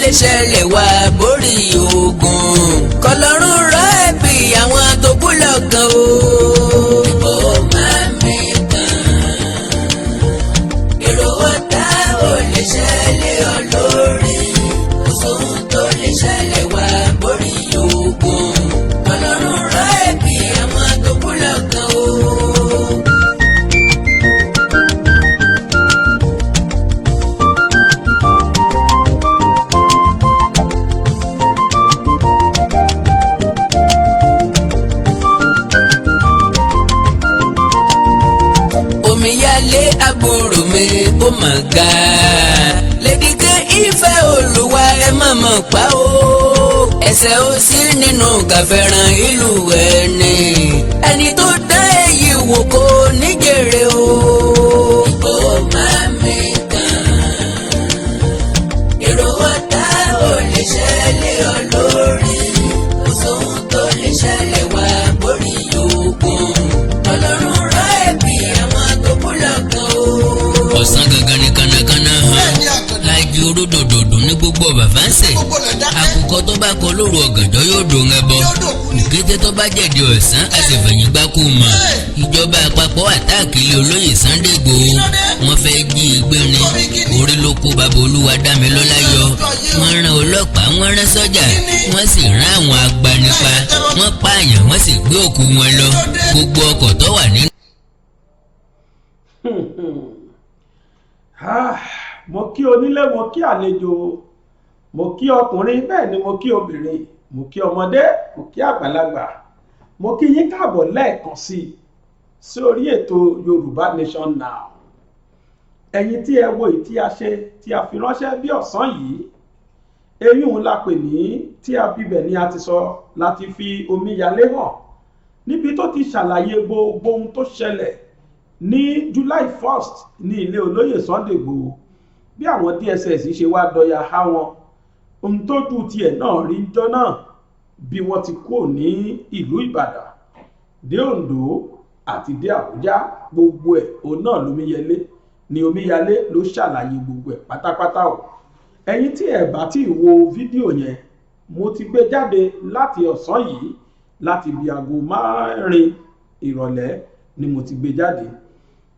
lè ṣẹlẹ̀ wá borí ogun kọlọ́run rọ ẹ̀bì àwọn tó kú lọ́gàn o. Ó máa mi kan èrò ọ̀tá ò lè ṣẹlẹ̀ ọ lórí kò sóhun tó lè ṣẹlẹ̀ wá borí ogun kọlọ́run rọ ẹ̀bì àwọn tó kú lọ́gàn o. omíyalé àbúrò mi ó mà ga Lady K ìfẹ́ Olúwa ẹ má mọ̀ pa ó ẹsẹ̀ ó sí nínú gàfẹ́ràn ìlú ẹni tó dá èyí wò kó níjèrè o. Ó máa mi kan èrò ọ̀tá ò lè ṣẹlẹ̀ ọ lórí kò sóhun tó lè ṣẹlẹ̀ wá borí ogun Ọlọ́run rọ ẹ̀bì àwọn tó kú lọ́gàn o. ọ̀sán gangan ni kánnakánná hàn láìjí oródòdòdò ní gbogbo bàbá ń sè àkùkọ tó bá kọ lóru ọ̀gànjọ́ yóò dòun ẹbọ òkété tó bá jẹ̀dí ọ̀sán a sì fẹ̀yìn gbá kú mọ̀ ìjọba àpapọ̀ àtàkì ilé olóyè Sunday Igboho wọ́n fẹ́ jí igbé ni orí ló kó bàbá Olúwadámilọ́lá yọ wọ́n rán ọlọ́pàá wọ́n rán sọ́jà wọ́n sì rán àwọn agbanipa wọ́n pààyàn wọ́n sì gbé òkú wọn lọ gbogbo ọkọ̀ tó wà nínú. mo kí onílé mo kí àlejò mo kí ọkùnrin bẹ́ẹ̀ ni mo kí obìnrin mo kí ọmọdé mo kí àgbàlagbà mo kí yín káàbọ̀ lẹ́ẹ̀kan sí orí ètò Yorùbá Nation Now. ẹ̀yin tí ẹ wo ìtí a ṣe tí a fi ránṣẹ́ bí ọ̀sán yìí eyín la pè ní tí a bíbẹ̀ ni a ti sọ láti fi omíyalé hàn níbi tó ti ṣàlàyé gbogbo ohun tó ṣẹlẹ̀ ní July 1st ní ilé olóyè Sunday Igboho bí àwọn DSS ṣe wá dọ̀yà há wọn ohun tó ju tiẹ̀ náà rí jọ náà bí wọ́n ti kúrò ní ìlú Ìbàdàn dé Oǹdó àti dé Àbújá gbogbo ẹ̀ òun náà lómíyalé ni omíyalé ló ṣàlàyé gbogbo ẹ̀ pátápátá o. ẹ̀yin tí ẹ bá ti wo fídíò yẹn mo ti gbé jáde láti ọ̀sán yìí láti bí aago 5 ìrọ̀lẹ́ ni mo ti gbé jáde.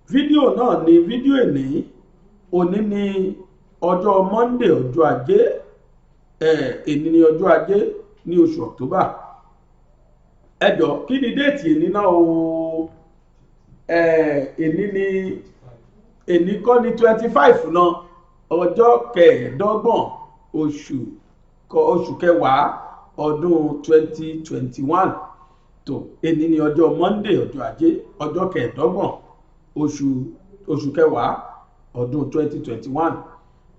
fídíò náà ni fídíò òní ní ọjọ́ Monday ọjọ́ ajé èní ní ọjọ́ ajé ní oṣù October. ẹjọ́ kí ni déètì èní náà o èní kọ́ ní 25 náà ọjọ́ kẹẹ̀ẹ́dọ́gbọ̀n oṣù kẹwàá ọdún 2021 tó èní ní ọjọ́ Monday ọjọ́ ajé ọjọ́ kẹẹ̀ẹ́dọ́gbọ̀n oṣù kẹwàá ọdún 2021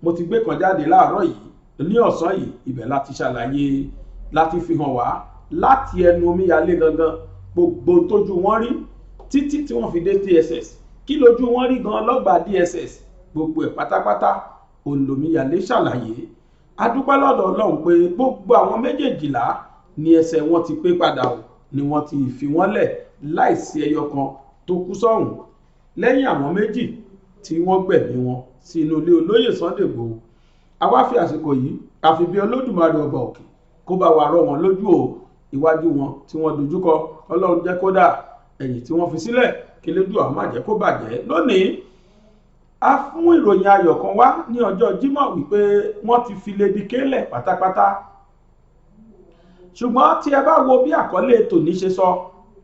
mo ti gbé kan jáde láàárọ̀ yìí ní ọ̀sán yìí ibẹ̀ láti ṣàlàyé láti fi hàn wá láti ẹnu omíyalé gangan gbogbo tójú wọn rí títí tí wọ́n fi dé DSS kí lójú wọn rí gan lọ́gbà DSS gbogbo ẹ̀ pátápátá olómíyalé ṣàlàyé adúpẹ́ lọ́dọ̀ Ọlọ́run pé gbogbo àwọn méjèèjìlá ni ẹsẹ̀ wọn ti pé padà o ni wọ́n ti fi wọ́n lẹ̀ láìsí ẹyọ kan tó kú sọ́hùn lẹ́yìn àwọn méjì tí wọ́n gbẹ̀mí wọn sí inú ilé olóyè Sunday Igboho. a wá fi àsìkò yìí àfi bí Olódùmarè ọba òkè kó bá wa rọ̀ wọ́n lójú o iwájú wọn tí wọ́n dojúkọ Ọlọ́run jẹ́ kó dà ẹ̀yìn tí wọ́n fi sílẹ̀ kí Elédùà má jẹ́ kó bàjẹ́. lónìí a fún ìròyìn ayọ̀ kan wá ní ọjọ́ Jímọ̀ wípé wọ́n ti fi Lady K lẹ̀ pátápátá ṣùgbọ́n tí ẹ bá wo bí àkọlé tòní ṣe sọ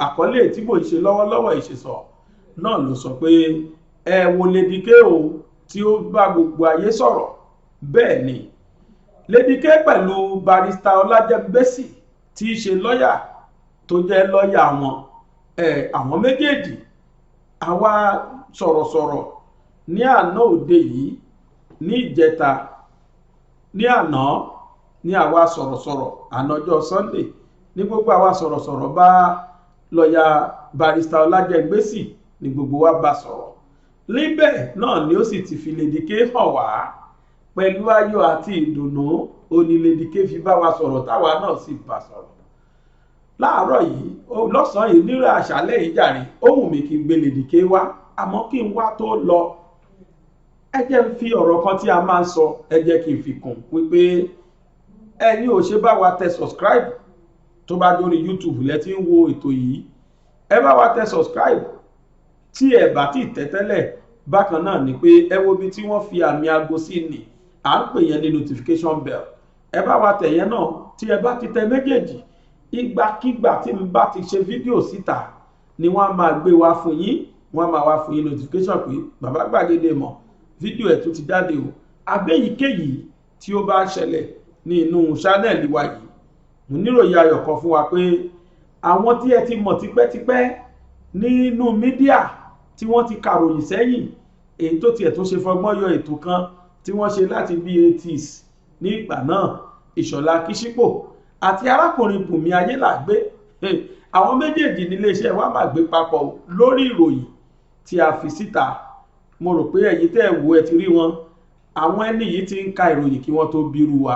àkọlé tí mò ń ṣe lọ́wọ́lọ́wọ́ ìṣesọ náà ló sọ pé ẹ wo Lady K o tí ó bá gbogbo ayé sọ̀rọ̀ bẹ́ẹ̀ ni Lady K pẹ̀lú barrister Ọlájẹ́ngbésì tí í ṣe lọ́yà tó jẹ́ lọ́yà wọn àwọn méjèèjì àwa sọ̀rọ̀sọ̀rọ̀ ní àná òde yìí ní ìjẹta ní àná ní àwa sọ̀rọ̀sọ̀rọ̀ ànájọ́ Sunday ní gbogbo àwa sọ̀rọ̀sọ̀rọ̀ bá lọ́yà barrister Ọlájẹ́ngbésì ní gbogbo wa bá sọ̀rọ̀ níbẹ̀ náà ni ó sì ti fi Lady K hàn wá pẹ̀lú ayọ̀ àti ìdùnnú òní Lady K fi bá wa sọ̀rọ̀ táwa náà sì bá sọ̀rọ̀ láàárọ̀ yìí lọ́sàn-án yìí nírò àṣálẹ́ yìí jàre ó wù mí kí n gbé Lady K wá àmọ́ kí n wá tó lọ ẹ jẹ́ n fi ọ̀rọ̀ kan tí a máa ń sọ ẹ jẹ́ kí n fi kún wípé ẹ̀yin ò ṣe bá wa tẹ subscribe tó bá dórí YouTube lẹ ti ń wo ètò yìí ẹ bá wa tẹ subscribe tí ẹ bá ti tẹ tẹ́lẹ̀ bákan náà ni pé ẹ wo bí tí wọ́n fi àmì aago sí ni à ń pè yẹn ní notification bell ẹ bá wa tẹ yẹn náà tí ẹ bá ti tẹ méjèèjì ìgbàkígbà tí n bá ti ṣe fídíò síta ni wọ́n á máa gbé wá fún yín wọ́n á máa wá fún yín notification pé Bàbá Gbàgede mọ̀ fídíò ẹ̀ tó ti jáde o abẹ́yìíkéyìí tí ó bá ṣẹlẹ̀ ní inú ṣánẹ́ẹ̀lì wa yìí mo níròyìn ayọ̀ kan fún wa pé àwọn tí ẹ ti mọ̀ tipẹ́tipẹ́ nínú mídíà tí wọ́n ti kàròyìn sẹ́yìn èyí tó tiẹ̀ tó ṣe fọgbọ́n yọ ètò kan tí wọ́n ṣe láti bí 80s ní ìgbà náà Ìṣọ̀lá Kíṣípò àti arákùnrin Bùnmi Ayélàgbé àwọn méjèèjì níléeṣẹ́ wa máa gbé papọ̀ lórí ìròyìn tí a fi síta mo rò pé ẹ̀yin tẹ́ ẹ̀ wò ẹ ti rí wọn àwọn ẹni yìí ti ń ka ìròyìn kí wọ́n tó bírú wa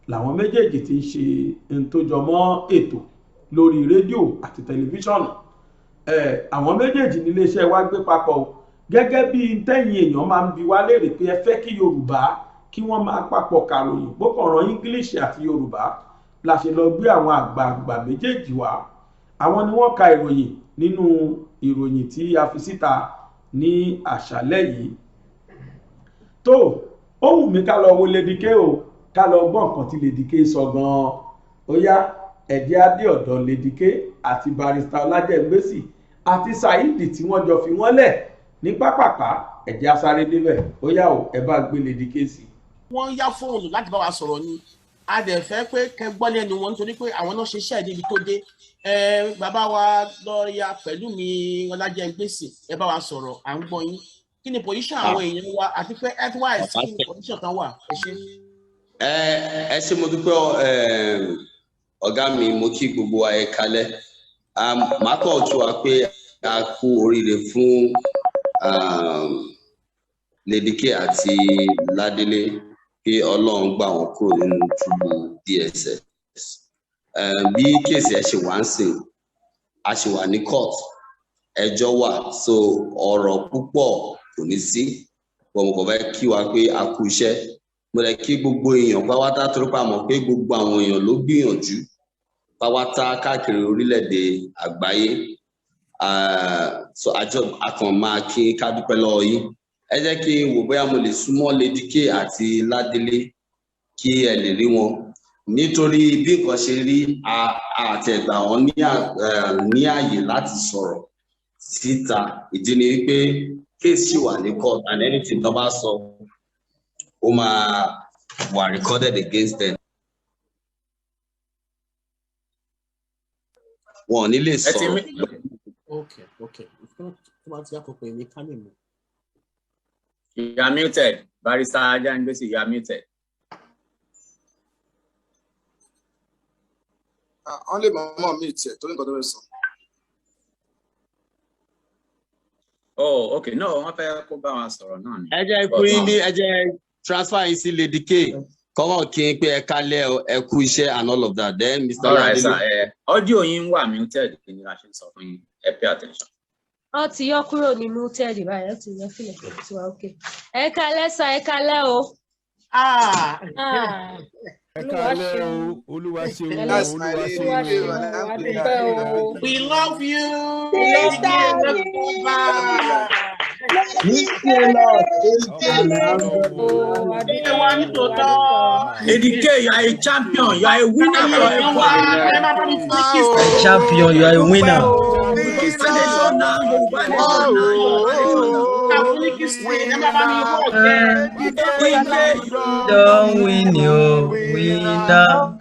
làwọn méjèèjì ti ń ṣe ohun tó jọ mọ́ ètò lórí rédíò àti tẹlifíṣọ̀nù àwọn méjèèjì níléeṣẹ́ wa gbé papọ̀ gẹ́gẹ́ bí tẹ́yìn èèyàn máa ń bi wá léèrè pé ẹ fẹ́ kí Yorùbá kí wọ́n máa papọ̀ kàròyìn gbọ́kànràn English àti Yorùbá la ṣe lọ gbé àwọn àgbààgbà méjèèjì wá àwọn ni wọ́n ka ìròyìn nínú ìròyìn tí a fi síta ní àṣálẹ́ yìí tó ó wù mí ká lọ wo Lady K o ká lọ gbọ́ nǹkan tí Lady K sọ gan-an ó yá ẹ̀jẹ̀ adé ọ̀dọ̀ Lady K àti Barrister Ọlájẹ́ngbèsì àti Saheed tí wọ́n jọ fi wọ́n lẹ̀ ní pápápá ẹ̀jẹ̀ asáré débẹ̀ ó yá o ẹ bá gbé Lady K sí. wọ́n yá fóònù láti bá wa sọ̀rọ̀ ni a dẹ̀ fẹ́ pé kẹgbọ́ lẹ́nu wọn nítorí pé àwọn náà ṣe iṣẹ́ níbi tó dé bàbá wa lọ́ọ̀yà Pẹ̀lúmi Ọlájẹ́ngbèsì ẹ bá wa sọ̀rọ̀ à ń gbọ́ yín kí ni position àwọn èèyàn wa àti pé health-wise kí ni position kan wà ẹ ṣe. ẹ ṣé mo dúpẹ́ ọ̀gá mi mo kí gbogbo wa ẹ kalẹ̀ màá kàn tún wa pé a kú oríire fún Lady K àti Ládélé pé Ọlọ́run gbà wọ́n kúrò nínú túbú DSS bí kéèsì ẹ ṣe wá ń sìn a ṣe wà ní court ẹjọ́ wà so ọ̀rọ̀ púpọ̀ kò ní sí mo kàn fẹ́ kí wa pé a kú iṣẹ́ mo lè kí gbogbo èèyàn pátá torí pé a mọ̀ pé gbogbo àwọn èèyàn ló gbìyànjú pátá káàkiri orílẹ̀-èdè àgbáyé so àjọ akàn máa kí ká dúpẹ́ lọ́wọ́ yín ẹ jẹ́ kí n wò bóyá mo lè súnmọ́ Lady K àti Ládélé kí ẹ lè rí wọn nítorí bí nǹkan ṣe rí àtẹ̀gbà wọn ní ààyè láti sọ̀rọ̀ síta ìdí ni wípé kéèsì wà ní court and anything tó bá sọ ó máa wà recorded against them. wọn ò ní lè sọ̀rọ̀. okay tó bá ti yàtọ̀ pé ní kálí mi. You are muted. Barrister Ọlájẹ́ngbèsì, you are muted. Only mama mute ẹ torí nǹkan tó fẹ́ sọ. Oh, okay. No, wọ́n fẹ́ kó bá wa sọ̀rọ̀ náà ni. ẹ jẹ́ kú yín ní ẹ jẹ́ transfer yín sí Lady K kọ́mọ̀ kí n pé ẹ kálẹ̀ ẹ kú iṣẹ́ and all of that then Mr. Ládélé. Audio yín wà muted ní la ṣe ń sọ fún yín ẹ pay attention. Ó ti yọ kúrò ní muted báyìí ó ti yọ sílẹ̀ tí wà ókè. Ẹ kálẹ́ sà ẹ kálẹ́ o. Ẹ kálẹ́ o, Olúwa ṣeun, Olúwa ṣeun. We love you. Lady K, you are a champion, you are a winner forever. Champion, you are a winner. Don't win you, winner.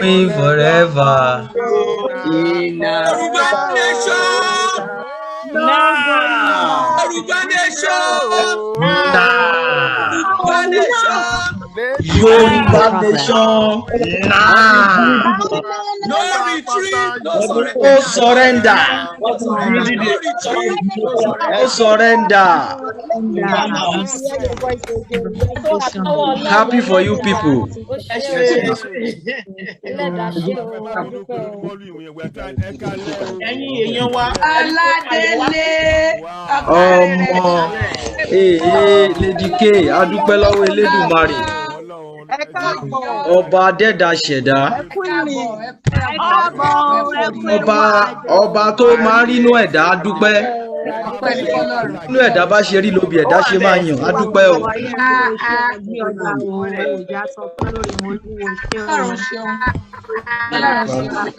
Win forever. Yorùbá nation. No retreat, no surrender. No surrender. Happy for you people. Ẹ̀yin èèyàn wa. Aládélé. Ọmọ. Lady K adúpẹ́ lọ́wọ́ Elédùmarè ẹ káàbọ̀ ọba adẹ́dà ṣẹ̀dá ẹ kú ìrìn ọba tó máa ń rínú ẹ̀dá adúpẹ́ nínú ẹ̀dá bá ṣe rí lóbi ẹ̀dá ṣe máa yàn adúpẹ́ o.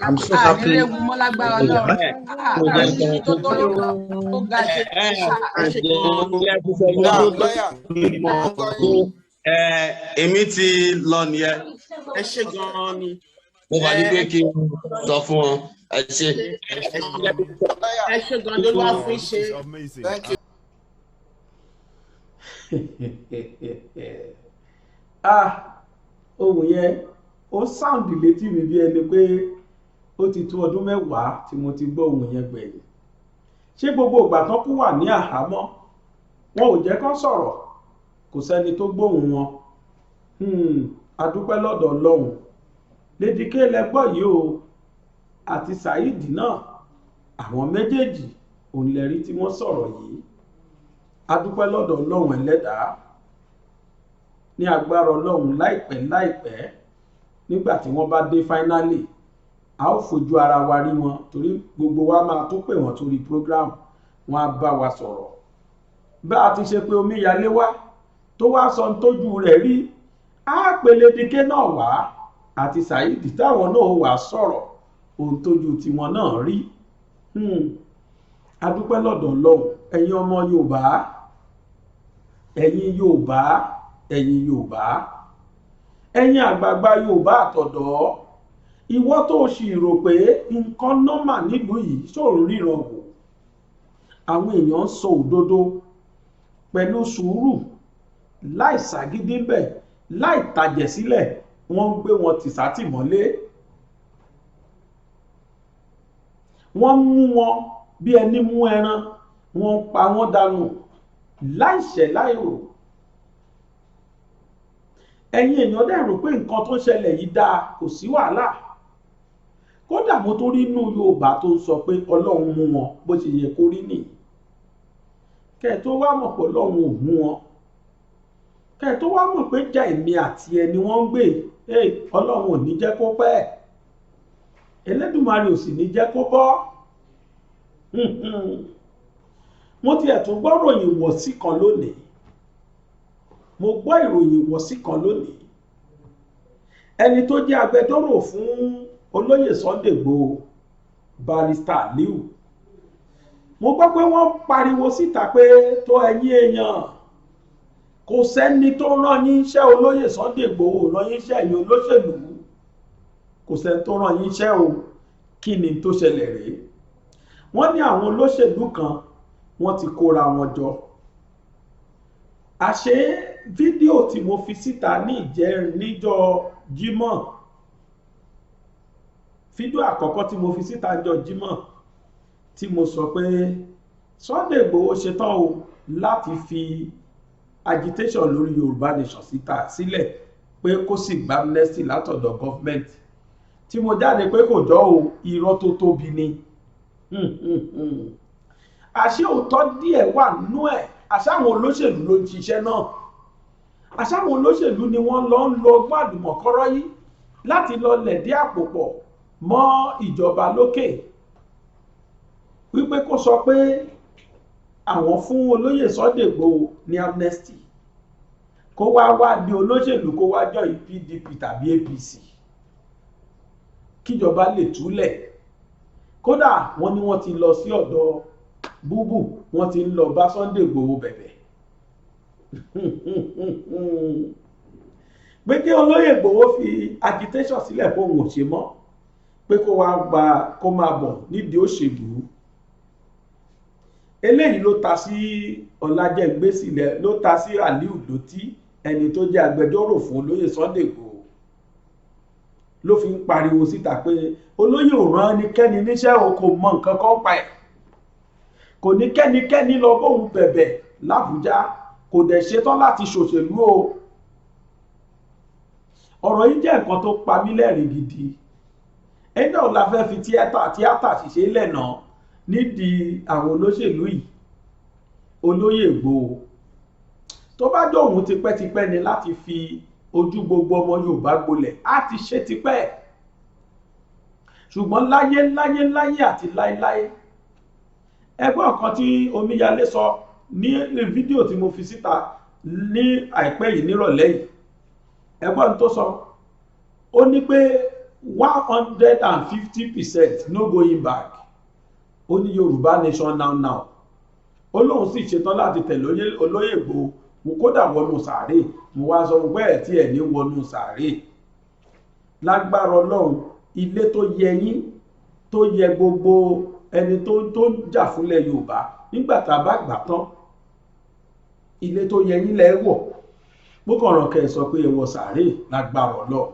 I'm so happy. Èmi ti lọ nìyẹn. Ẹ ṣé gan-an ni. Mo wà ní pé kí n sọ fún wọn. Ẹ ṣé. Ẹ ṣé gan-an ló wá fún ṣe. Ohun yẹn ó sáùndì létí mi bí ẹni pé ó ti tó ọdún 10 tí mo ti gbọ́ ohun yẹn gbẹ̀yìn. Ṣé gbogbo ìgbà tán kú wà ní àhámọ́ wọn ò jẹ́ kán sọ̀rọ̀? Kò sẹ́ni tó gbóhùn wọn. Adúpẹ́ lọ́dọ̀ Ọlọ́run. Lady K lẹ́gbọ́ yìí o àti Saheed náà àwọn méjèèjì òun lẹ́rí tí wọ́n sọ̀rọ̀ yìí. Adúpẹ́ lọ́dọ̀ Ọlọ́run ẹlẹ́dàá. Ní agbára Ọlọ́run láìpẹ́ nígbà tí wọ́n bá dé finally a ó fojú ara wa rí wọn torí gbogbo wa máa tó pè wọ́n torí program wọn á bá wa sọ̀rọ̀. Bá a ti ṣe pé omíyalé wá tó wá sọ tójú rẹ̀ rí á pè Lady K náà wá àti Saheed táwọn náà wá sọ̀rọ̀ ohun tójú tiwọn náà rí. Adúpẹ́ lọ́dọ̀ Ọlọ́run. Ẹ̀yin ọmọ Yorùbá ẹ̀yin àgbààgbà Yorùbá àtọ̀dọ́ ìwọ tó sì rò pé nǹkan nọ́mà nílùú yìí ṣòro ríran wò. Àwọn èèyàn ń sọ òdodo pẹ̀lú sùúrù láì ṣàgídí bẹ̀ láì tàjẹ̀ sílẹ̀ wọ́n ń gbé wọn tì sátìmọ́lé. Wọ́n mú wọn bí ẹni mú ẹran wọ́n pa wọ́n dànù láìṣẹ̀ láìrò. Ẹ̀yin èèyàn dẹ̀ rò pé nǹkan tó ṣẹlẹ̀ yìí dáa kò sí wàhálà. Kódà mo tó rí inú Yorùbá tó ń sọ pé Ọlọ́run mú wọn bó ṣe yẹ kó rí nìyí. Kẹ́ tó wá mọ̀ pé Ọlọ́run ò mú wọn. Kẹ́ tó wá mọ̀ pé jà èmi àti ẹni wọ́n ń gbé Ọlọ́run ò ní jẹ́ kó pẹ́. Elédùmarè ò sì ní jẹ́ kó bọ́. Mo tiẹ̀ tún gbọ́ ìròyìn ìwọ̀sí kan lónìí. Mo gbọ́ ìròyìn ìwọ̀sí kan lónìí. Ẹni tó jẹ́ agbẹjọ́rò fún olóyè Sunday Igboho Barrister Aliu. Mo gbọ́ pé wọ́n pariwo síta pé tó ẹ̀yin èèyàn kò sẹ́ni tó rán yín iṣẹ́ olóyè Sunday Igboho rán yín iṣẹ́ ẹ̀yin olóṣèlú. Kò sẹ́ni tó rán yín iṣẹ́ o. Kí ni tó ṣẹlẹ̀ rèé? Wọ́n ní àwọn olóṣèlú kan wọ́n ti kóra wọn jọ. Àṣé fídíò tí mo fi síta ní ìjẹrin níjọ́ Jímọ̀, fídíò àkọ́kọ́ tí mo fi síta níjọ́ Jímọ̀ tí mo sọ pé Sunday Igboho ṣetán o láti fi agitation lórí Yorùbá Nation sílẹ̀ pé kó sì gba amnesty látọ̀dọ̀ gọ́fìmẹ̀ntì. Tí mo jáde pé kò jọ o irọ́ tó tóbi ni. Àṣé òótọ́ díẹ̀ wà nínú ẹ̀. Àṣàwọn olóṣèlú ló ń ṣiṣẹ́ náà. Àṣàwọn olóṣèlú ni wọ́n lọ ń lo ọgbọ́n àlùmọ̀kọ́rọ́ yìí láti lọ lẹ̀dí àpò pọ̀ mọ́ ìjọba lókè wípé kó sọ pé àwọn fún olóyè Sunday Igboho ní amnesty kó wá di olóṣèlú kó wá jọ PDP tàbí APC kíjọba lè túlẹ̀. Kódà wọ́n ní wọ́n ti lọ sí ọ̀dọ̀ Búbù wọ́n ti ń lọ bá Sunday Igboho bẹ̀bẹ̀ pé kí olóyè Igboho fi agitation sílẹ̀ fún òun ò ṣe mọ́ pé kó máa bọ̀ nídìí òṣèlú. Eléyìí ló ta sí Ọlájẹ́ngbésílẹ̀ ló ta sí Aliu Lotí ẹni tó jẹ́ agbẹjọ́rò fún olóyè Sunday Igboho ló fi ń pariwo síta pé olóyè ò rán ẹnikẹ́ni níṣẹ́ o kò mọ nǹkan kan pa ẹ̀. Kò ní kẹ́nikẹ́ni lọ bóun bẹ̀bẹ̀ l'Àbújá kò dẹ̀ ṣetán láti ṣòṣèlú o. Ọ̀rọ̀ yìí jẹ́ nǹkan tó pa mí lẹ́rìn gidi. Ẹ̀dá ò la fẹ́ fi tíátà ṣiṣẹ́ lẹ́nà nídìí àwọn olóṣèlú yìí. Olóyè Igboho tó bá jọ òun tipẹ́tipẹ́ ni láti fi ojú gbogbo ọmọ Yorùbá gbolẹ̀ á ti ṣe tipẹ́ ṣùgbọ́n láyé àti láéláé ẹgbọ́n kan tí Omíyalé sọ ní fídíò tí mo fi síta ní àìpẹ́ yìí nírọ̀lẹ́ yìí ẹgbọ́n tó sọ ó ní pé 150% no going back ó ní Yorùbá nation now ó lóun sì ṣetán láti tẹ̀lé olóyè Ìgbòho mo kódà wọnú sàárè mo wá sọ pé ẹ̀ tí ẹ̀ ní wọnú sàárè lágbára Ọlọ́run ilé tó yẹ yín tó yẹ gbogbo ẹni tó jà fúnlẹ̀ Yorùbá nígbà tá a bá gbà tán ilé tó yẹ yín lẹ́ wọ̀ mo kàn ràn kẹ́ ẹ sọ pé ẹ wọ sàárè lágbára Ọlọ́run.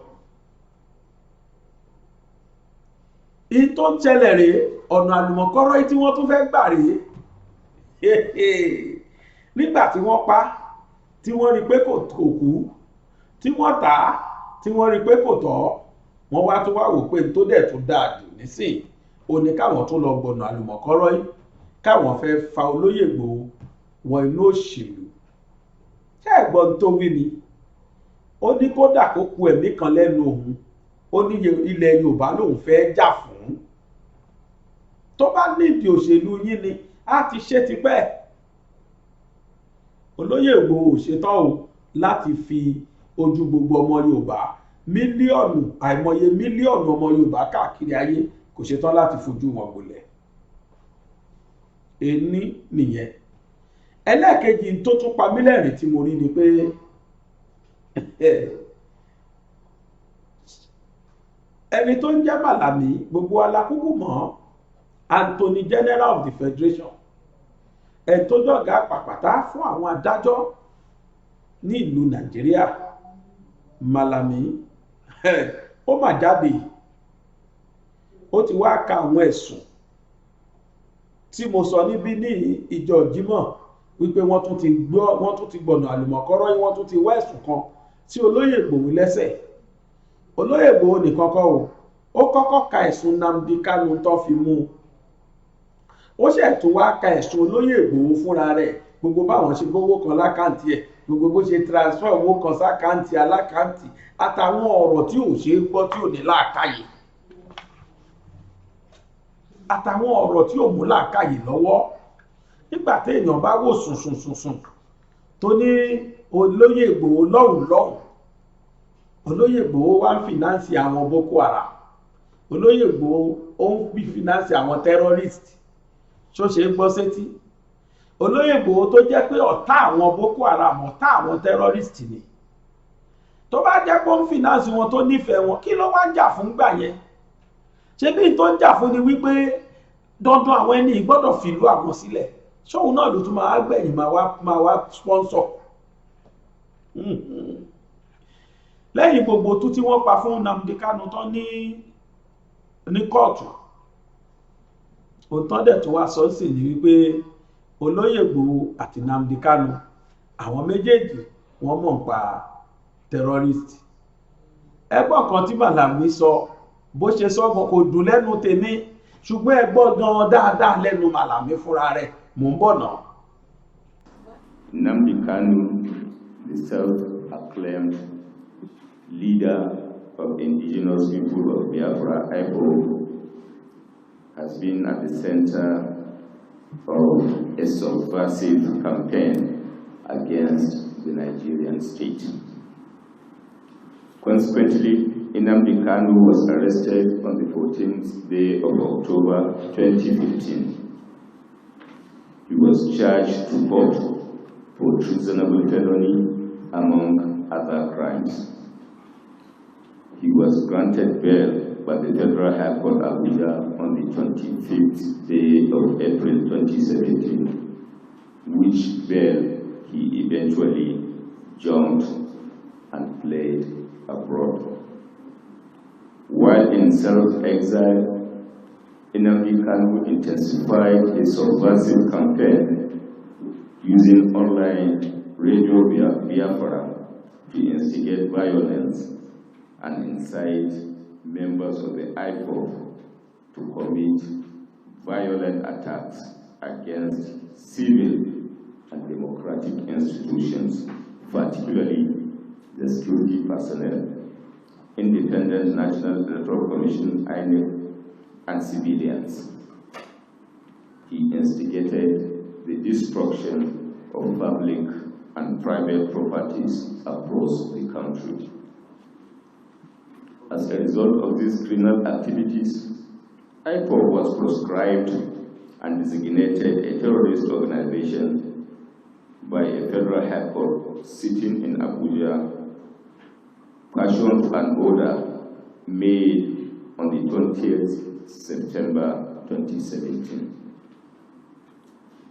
in tó ń ṣẹlẹ̀ rèé ọ̀nà àlùmọ̀kọ́rọ́ tí wọ́n tún fẹ́ gbà rèé nígbà tí wọ́n pa tí wọ́n rí pé kò kú tí wọ́n tà á tí wọ́n rí pé kò tọ́ wọ́n wá tún wá wò pé tó dẹ̀ tún dáa jù nísìn ó ní káwọn tún lọ gbọ̀nà àlùmọ̀kọ́rọ́ yìí káwọn fẹ́ fa olóyè Ìgbòho wọ inú òṣèlú ṣé ẹ̀gbọ́n tó wí ni ó ní kódà kó ku ẹ̀mí kan lẹ́nu òun ó ní ilẹ̀ Yorùbá lòun fẹ́ jà fún tó bá nídìí òṣèlú yín ni á ti ṣe tipẹ́ olóyè Ìgbòho ò ṣetán o láti fi ojú gbogbo ọmọ Yorùbá mílíọ̀nù àìmọye mílíọ̀nù ọmọ Yorùbá káàkiri ayé kò ṣetán láti fojú wọn gbolẹ̀ ẹni nìyẹn ẹlẹ́ẹ̀kejì tó tún pa mí lẹ́rìn tí mo rí ni pé ẹni tó ń jẹ́ Màlàmí gbogbo alákùkù mọ́ Anthony General of the Federation ẹ̀ tó jọ̀gá pàpàtà fún àwọn adájọ́ ní ìlú Nàìjíríà Màlàmí ó mà jáde ó ti wá ka àwọn ẹ̀sùn tí mo sọ níbí ní ìjọ Jímọ̀ wípé wọ́n tún ti gbọ̀nà àlùmọ̀kọ́rọ́ yìí wọ́n tún ti wá ẹ̀sùn kan sí olóyè Ìgbòho lẹ́sẹ̀ olóyè Ìgbòho nìkan kọ́ o ó kọ́kọ́ ka ẹ̀sùn Nnamdi Kanu tó fi mú ó ṣẹ̀ tún wá ka ẹ̀sùn olóyè Ìgbòho fúnra rẹ̀ gbogbo báwọn ṣe gbówó kan lákàntì ẹ̀ gbogbo bó ṣe transfer owó kan sákàntì alákàntì àtàwọn ọ̀rọ̀ tí ò ṣe é gbọ́ tí ò ní làákàyè àtàwọn ọ̀rọ̀ tí ò mú làákàyè lọ́wọ́ nígbà téèyàn bá wò sùnsùnsùnsùn tó ní olóyè Ìgbòho lọ́hùn olóyè Ìgbòho wá ń fìnánsì àwọn Boko Haram olóyè Ìgbòho ó ń bí fìnánsì àwọn terrorist ṣó ṣe é gbọ́ sétí olóyè Ìgbòho tó jẹ́ pé ọ̀tá àwọn Boko Haram ọ̀tá àwọn terrorist ni tó bá jẹ́ pé ó ń fìnánsì wọn tó nífẹ̀ẹ́ wọn kí ló wá ń jà fún gbà yẹn ṣé bí tó ń jà fún ni wípé dandan àwọn ẹni gbọ́dọ̀ fìlú àwọn sílẹ̀ ṣóun náà ló tún máa gbẹ̀yìn máa wá sponsor lẹ́yìn gbogbo tó tí wọ́n pa fún Nnamdi Kanu tán ní kóòtù òtán dẹ̀ tó wá sọ sí ní wípé olóyè Ìgbòho àti Nnamdi Kanu àwọn méjèèjì wọ́n mọ̀ nípa terrorist ẹgbọ́n kan tí Màlàmí sọ bó ṣe sọ kò dùn lẹ́nu tèmi ṣùgbọ́n ẹgbọ́n gan dáadáa lẹ́nu Màlàmí fúnra rẹ̀ mò ń bọ̀ náà. Nnamdi Kanu, the self-acclaimed leader of indigenous people of Biafra, IPOB, has been at the center of a subversive campaign against the Nigerian state. Consequently, Nnamdi Kanu was arrested on the 14th day of October 2015. He was charged to court for treasonable felony, among other crimes. He was granted bail by the Federal High Court Abuja on the 25th day of April 2017, which bail he eventually jumped and fled abroad. While in self-exile, Nnamdi Kanu intensified a subversive campaign using online Radio Biafra to instigate violence and incite members of the IPOB to commit violent attacks against civil and democratic institutions, particularly the security personnel, Independent National Electoral Commission, INEC, and civilians. He instigated the destruction of public and private properties across the country. As a result of these criminal activities, IPOB was proscribed and designated a terrorist organization by a federal high court sitting in Abuja, pursuant to an order made on the 20th September 2017.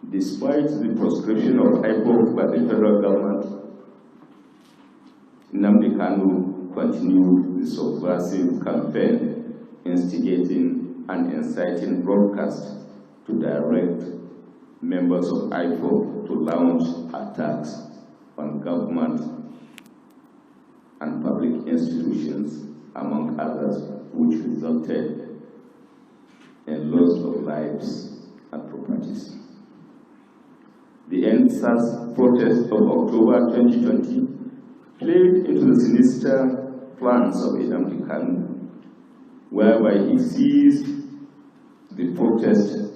Despite the proscription of IPOB by the federal government, Nnamdi Kanu continued the subversive campaign, instigating and inciting broadcasts to direct members of IPOB to launch attacks on government and public institutions, among others, which resulted in loss of lives and properties. The EndSARS protest of October 2020 played into the sinister plans of Nnamdi Kanu, whereby he seized the protest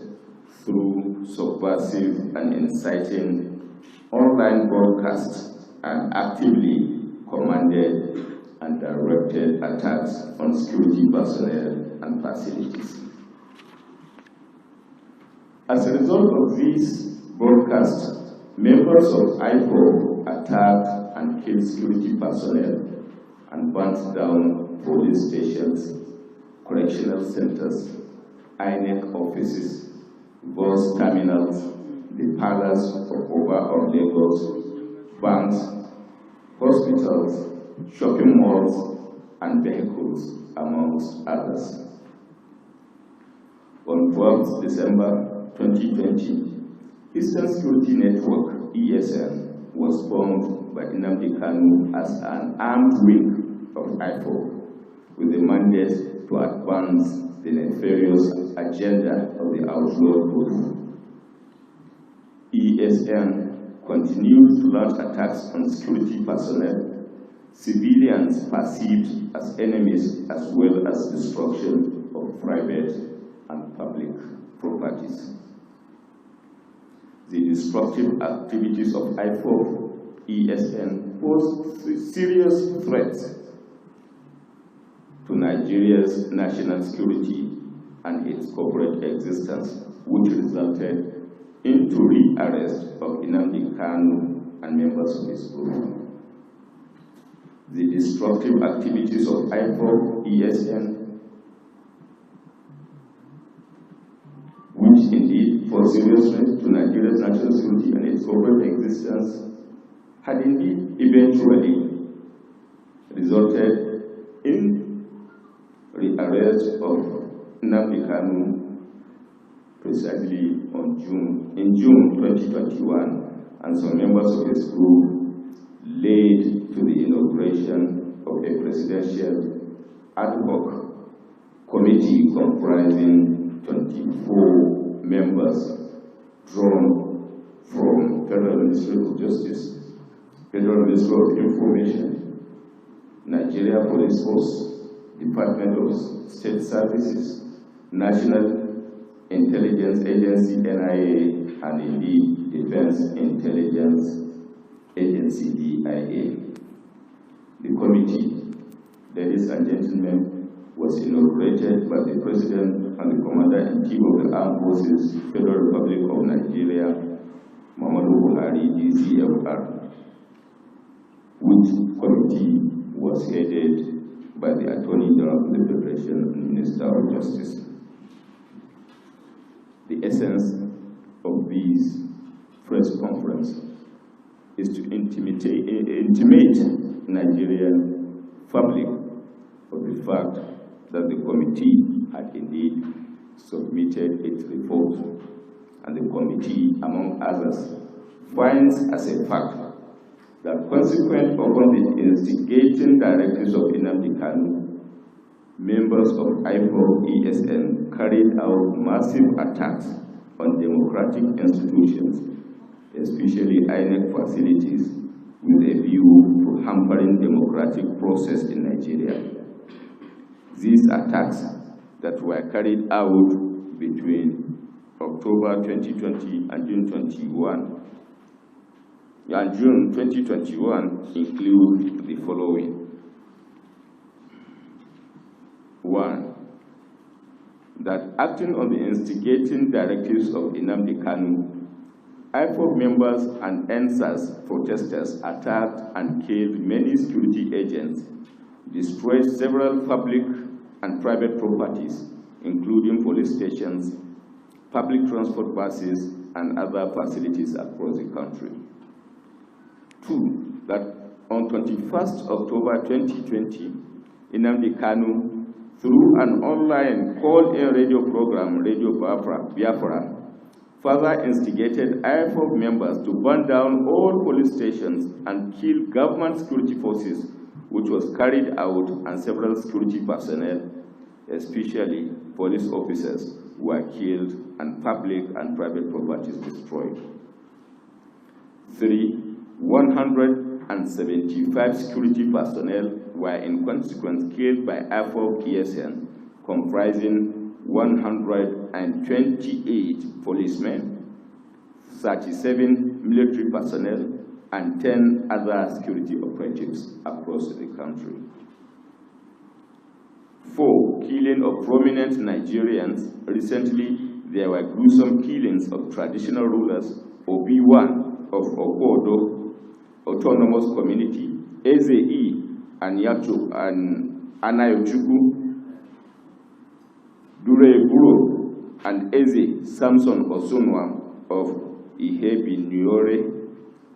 through subversive and inciting online broadcasts and actively commanded and directed attacks on security personnel and facilities. As a result of these broadcasts, members of IPOB attacked and killed security personnel and burnt down police stations, correctional centers, INEC offices, bus terminals, the palace of Oba of Lagos, banks, hospitals, shopping malls, and vehicles, amongst others. On 12th December 2020, Eastern Security Network, ESN, was formed by Nnamdi Kanu as an armed wing of IPOB with the mandate to advance the nefarious agenda of the outlawed group. ESN continued to launch attacks on security personnel, civilians perceived as enemies, as well as destruction of private and public properties. The destructive activities of IPOB, ESN pose serious threats to Nigeria's national security and its corporate existence, which resulted into re-arrest of Nnamdi Kanu and members of his group. The destructive activities of IPOB, ESN, which indeed pose serious threats to Nigeria's national security and its corporate existence, had indeed eventually resulted in the arrest of Nnamdi Kanu precisely in June 2021, and some members of his group led to the inauguration of a presidential ad hoc committee comprising 24 members drawn from Federal Ministry of Justice, Federal Ministry of Information, Nigeria Police Force, Department of State Services, National Intelligence Agency, NIA, and indeed Defense Intelligence Agency, DIA. The committee, ladies and gentlemen, was inaugurated by the President and the Commander-in-Chief of the Armed Forces, Federal Republic of Nigeria, Muhammadu Buhari, DCFR, which committee was headed by the Attorney General of the Federation and Minister of Justice. The essence of this press conference is to intimate Nigerian public of the fact that the committee had indeed submitted its report, and the committee, among others, finds as a fact that consequent upon the instigating directives of Nnamdi Kanu, members of IPOB ESN carried out massive attacks on democratic institutions, especially INEC facilities, with a view to hampering democratic process in Nigeria. These attacks that were carried out between October 2020 and June 2021 include the following. 1. That acting on the instigating directives of Nnamdi Kanu, IPOB members and NSAS protesters attacked and killed many security agents, destroyed several public and private properties, including police stations, public transport buses, and other facilities across the country. 2. That on 21st October 2020, Nnamdi Kanu, through an online call-in radio program, Radio Biafra, further instigated IPOB members to burn down all police stations and kill government security forces, which was carried out, and several security personnel, especially police officers, were killed and public and private properties destroyed. 3. 175 security personnel were in consequence killed by IPOB ESN, comprising 128 policemen, 37 military personnel, and 10 other security operatives across the country. 4. Killing of prominent Nigerians. Recently, there were gruesome killings of traditional rulers, Obi-Wan of Okodo Autonomous Community, Eze and Anayochukwu, Dure and Eze Samson Osunwa of Ihebi-Niore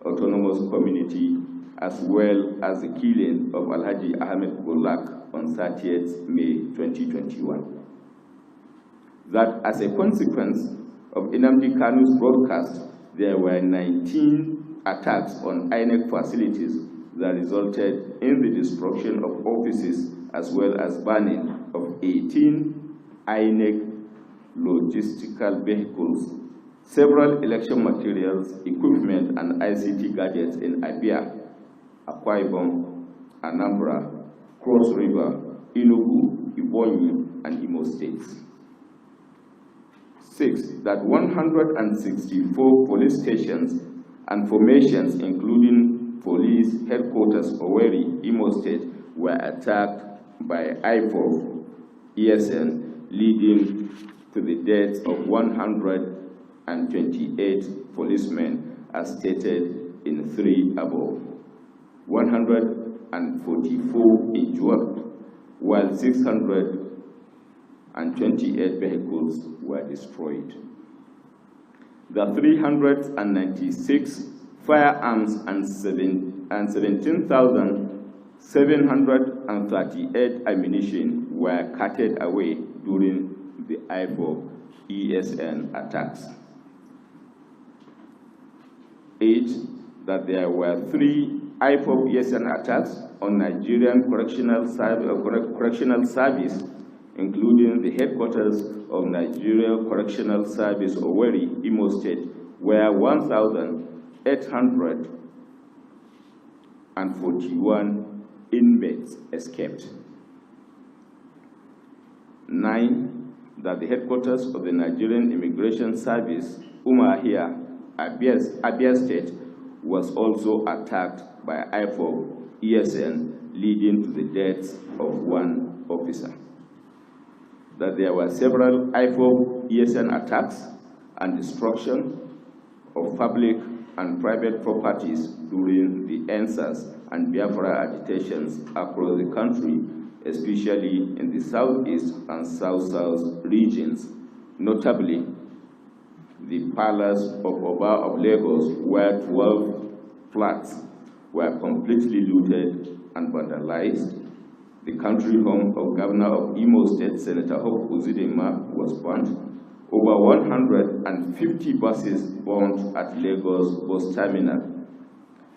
Autonomous Community, as well as the killing of Alhaji Ahmed Golak on 30th May 2021. That as a consequence of Nnamdi Kanu's broadcast, there were 19 attacks on INEC facilities that resulted in the destruction of offices as well as burning of 18 INEC logistical vehicles, several election materials, equipment, and ICT gadgets in Abia, Akwa Ibom, Anambra, Cross River, Enugu, Ebonyi, and Imo states. 6. That 164 police stations and formations, including police headquarters Owerri, Imo State, were attacked by IPOB ESN, leading to the deaths of 128 policemen, as stated in 3 above. 144 injured, while 628 vehicles were destroyed. The 396 firearms and 17,738 ammunition were carted away during the IPOB ESN attacks. 8. That there were 3 IPOB ESN attacks on Nigerian Correctional Service, including the headquarters of Nigeria Correctional Service Owerri, Imo State, where 1,841 inmates escaped. 9. That the headquarters of the Nigerian Immigration Service, Umuahia, Abia State, was also attacked by IPOB ESN, leading to the death of 1 officer. That there were several IPOB ESN attacks and destruction of public and private properties during the NSAS and Biafra agitations across the country, especially in the southeast and south-south regions, notably the Palace of Oba of Lagos, where 12 flats were completely looted and vandalized. The country home of Governor of Imo State, Senator Hope Uzodinma, was burnt. Over 150 buses burned at Lagos bus terminal.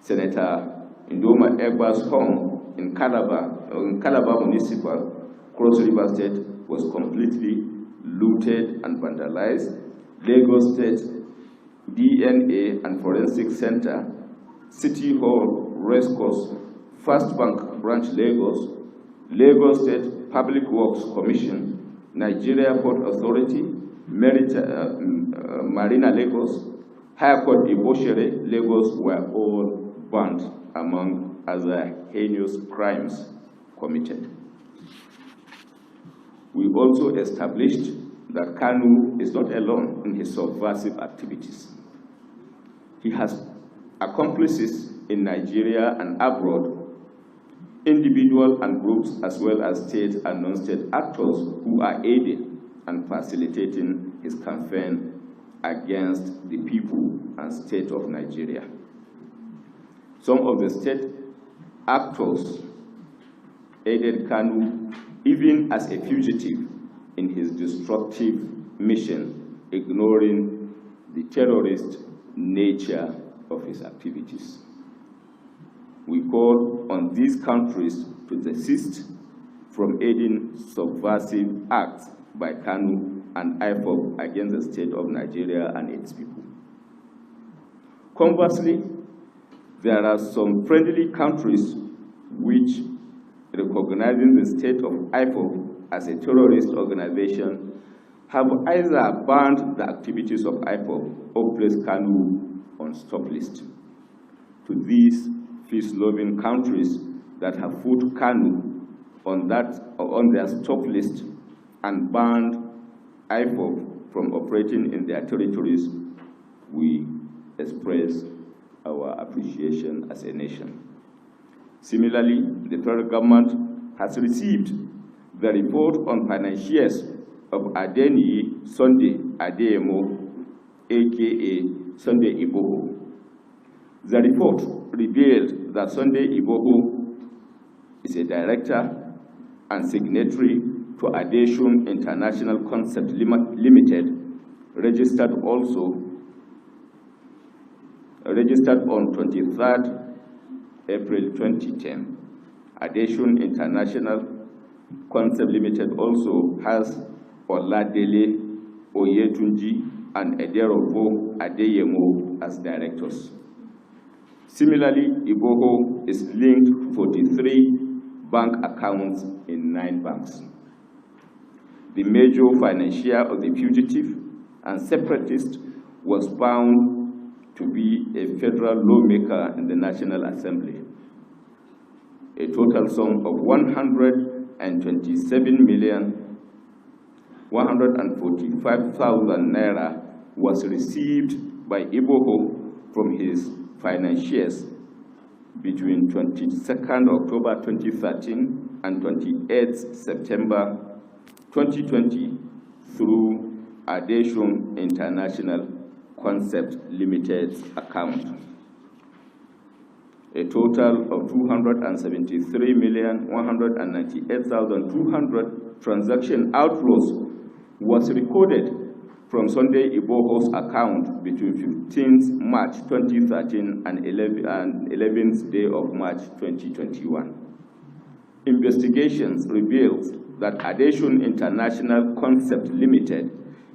Senator Ndoma Egba's home in Calabar Municipal, Cross River State, was completely looted and vandalized. Lagos State DNA and Forensic Center, City Hall, Racecourse, First Bank Branch Lagos, Lagos State Public Works Commission, Nigeria Port Authority, Marina Lagos, High Court Iboshere, Lagos were all banned, among other heinous crimes committed. We also established that Kanu is not alone in his subversive activities. He has accomplices in Nigeria and abroad, individual and groups, as well as state and non-state actors who are aiding and facilitating his campaign against the people and state of Nigeria. Some of the state actors aided Kanu even as a fugitive in his destructive mission, ignoring the terrorist nature of his activities. We call on these countries to desist from aiding subversive acts by Kanu and IFOB against the state of Nigeria and its people. Conversely, there are some friendly countries which, recognizing the state of IFOB as a terrorist organization, have either banned the activities of IFOB or placed Kanu on stop list. To these peace-loving countries that have put Kanu on their stop list and banned IFOB from operating in their territories, we express our appreciation as a nation. Similarly, the federal government has received the report on financiers of Adeniyi Sunday Adeyemo, aka Sunday Igboho. The report revealed that Sunday Igboho is a director and signatory to Adeshun International Concept Limited, registered on 23rd April 2010. Adeshun International Concept Limited also has Oladele Oyetunji and Ederobo Adeyemo as directors. Similarly, Igboho is linked to 43 bank accounts in 9 banks. The major financier of the fugitive and separatist was found to be a federal lawmaker in the National Assembly. A total sum of 127,145,000 naira was received by Igboho from his financiers between 22nd October 2013 and 28th September 2020 through Adeshun International Concept Limited account. A total of 273,198,200 transaction outflows was recorded from Sunday Igboho's account between 15th March 2013 and 11th day of March 2021. Investigations revealed that Adeshun International Concept Limited,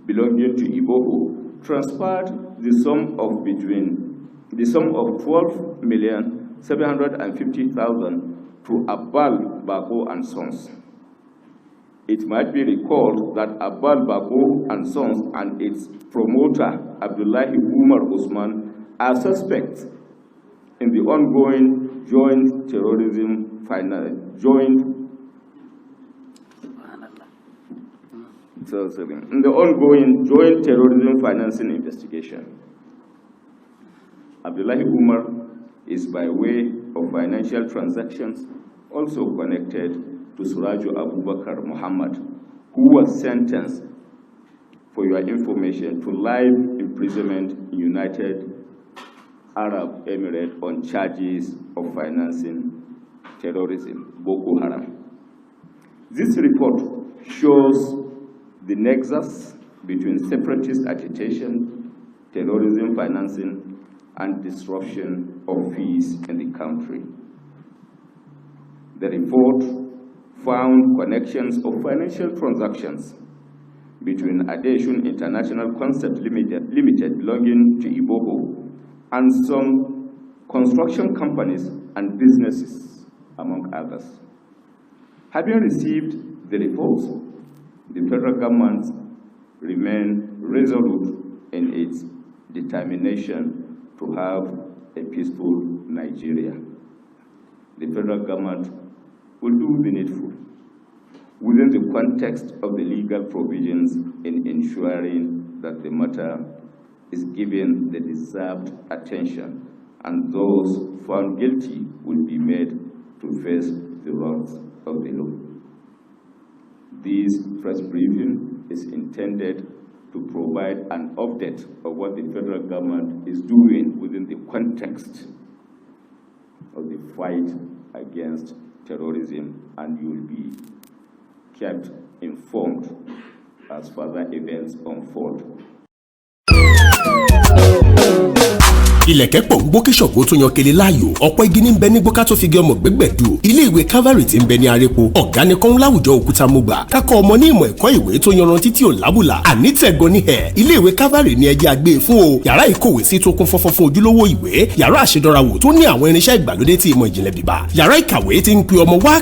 belonging to Igboho, transferred the sum of 12,750,000 to Abbal Bako and Sons. It might be recalled that Abbal Bako and Sons and its promoter Abdullahi Umar Usman are suspects in the ongoing joint terrorism financing investigation. Abdullahi Umar is by way of financial transactions also connected to Suraju Abubakar Muhammad, who was sentenced, for your information, to life imprisonment in United Arab Emirates on charges of financing terrorism, Boko Haram. This report shows the nexus between separatist agitation, terrorism financing, and disruption of peace in the country. The report found connections of financial transactions between Adeshun International Concept Limited belonging to Iboho and some construction companies and businesses, among others. Having received the reports, the federal government remains resolute in its determination to have a peaceful Nigeria. The federal government will do the needful within the context of the legal provisions in ensuring that the matter is given the deserved attention and those found guilty will be made to face the wrath of the law. This press briefing is intended to provide an update of what the federal government is doing within the context of the fight against terrorism, and you will be kept informed as further events unfold. Ilẹ̀kẹ̀ pọ̀ ń gbó kí ṣọ̀gbó tó yan kele láàyò ọ̀pọ̀ igi ní ń bẹ ní gbóká tó fi gé ọmọ gbẹ́gbẹ̀dù ilé ìwé Calvary tí ń bẹ ní arepo ọ̀gá ni kọ́ń láwùjọ òkúta mọ́gbà kákọ́ ọmọ ní ìmọ̀ ẹ̀kọ́ ìwé tó yanrantí tí ò lábùlà àní tẹ̀gọ́ ní ẹ̀ ilé ìwé Calvary ní ẹjẹ́ àgbé fún o yàrá ìkówé sí tó kún fọ́fọ́ fún ojúlówó ìwé yàrá àṣedọ́rawò tó ní àwọn irinṣẹ́ ìgbàlódé tí ìmọ̀ ìjìnlẹ̀ bíbá yàrá ìkàwé tí ń pe ọmọ wá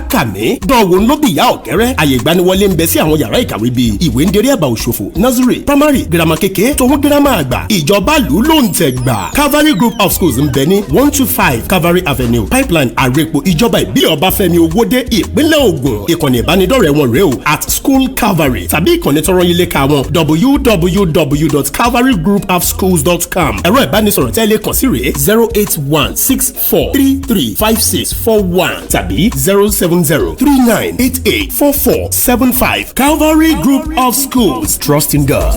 kàmí dánwò ńlọ́bì ìyá ọ̀kẹ́rẹ́ àyè ìgbaniwọlé ń bẹ sí àwọn yàrá ìkàwé bíi ìwé ń derí àbá òṣòfò nursery primary girama kékeré tòun girama àgbà ìjọba lù ló ń tẹ̀ gbà Calvary Group of Schools ń bẹ ní 125 Calvary Avenue Pipeline Arepo ìjọba ìbílẹ̀ Ọbáfẹ́mi Owódé ìpínlẹ̀ Ògùn ìkànnì ìbánidọ́rẹ̀ẹ́ wọn rèé o @School Calvary tàbí ìkànnì tọrọ yín léka wọn www.calvarygroupofschools.com ẹ̀rọ ìbánisọ̀rọ̀ tẹ́lẹ̀ kàn sí rèé 08164335641 tàbí 07039884475 Calvary Group of Schools, trust in God.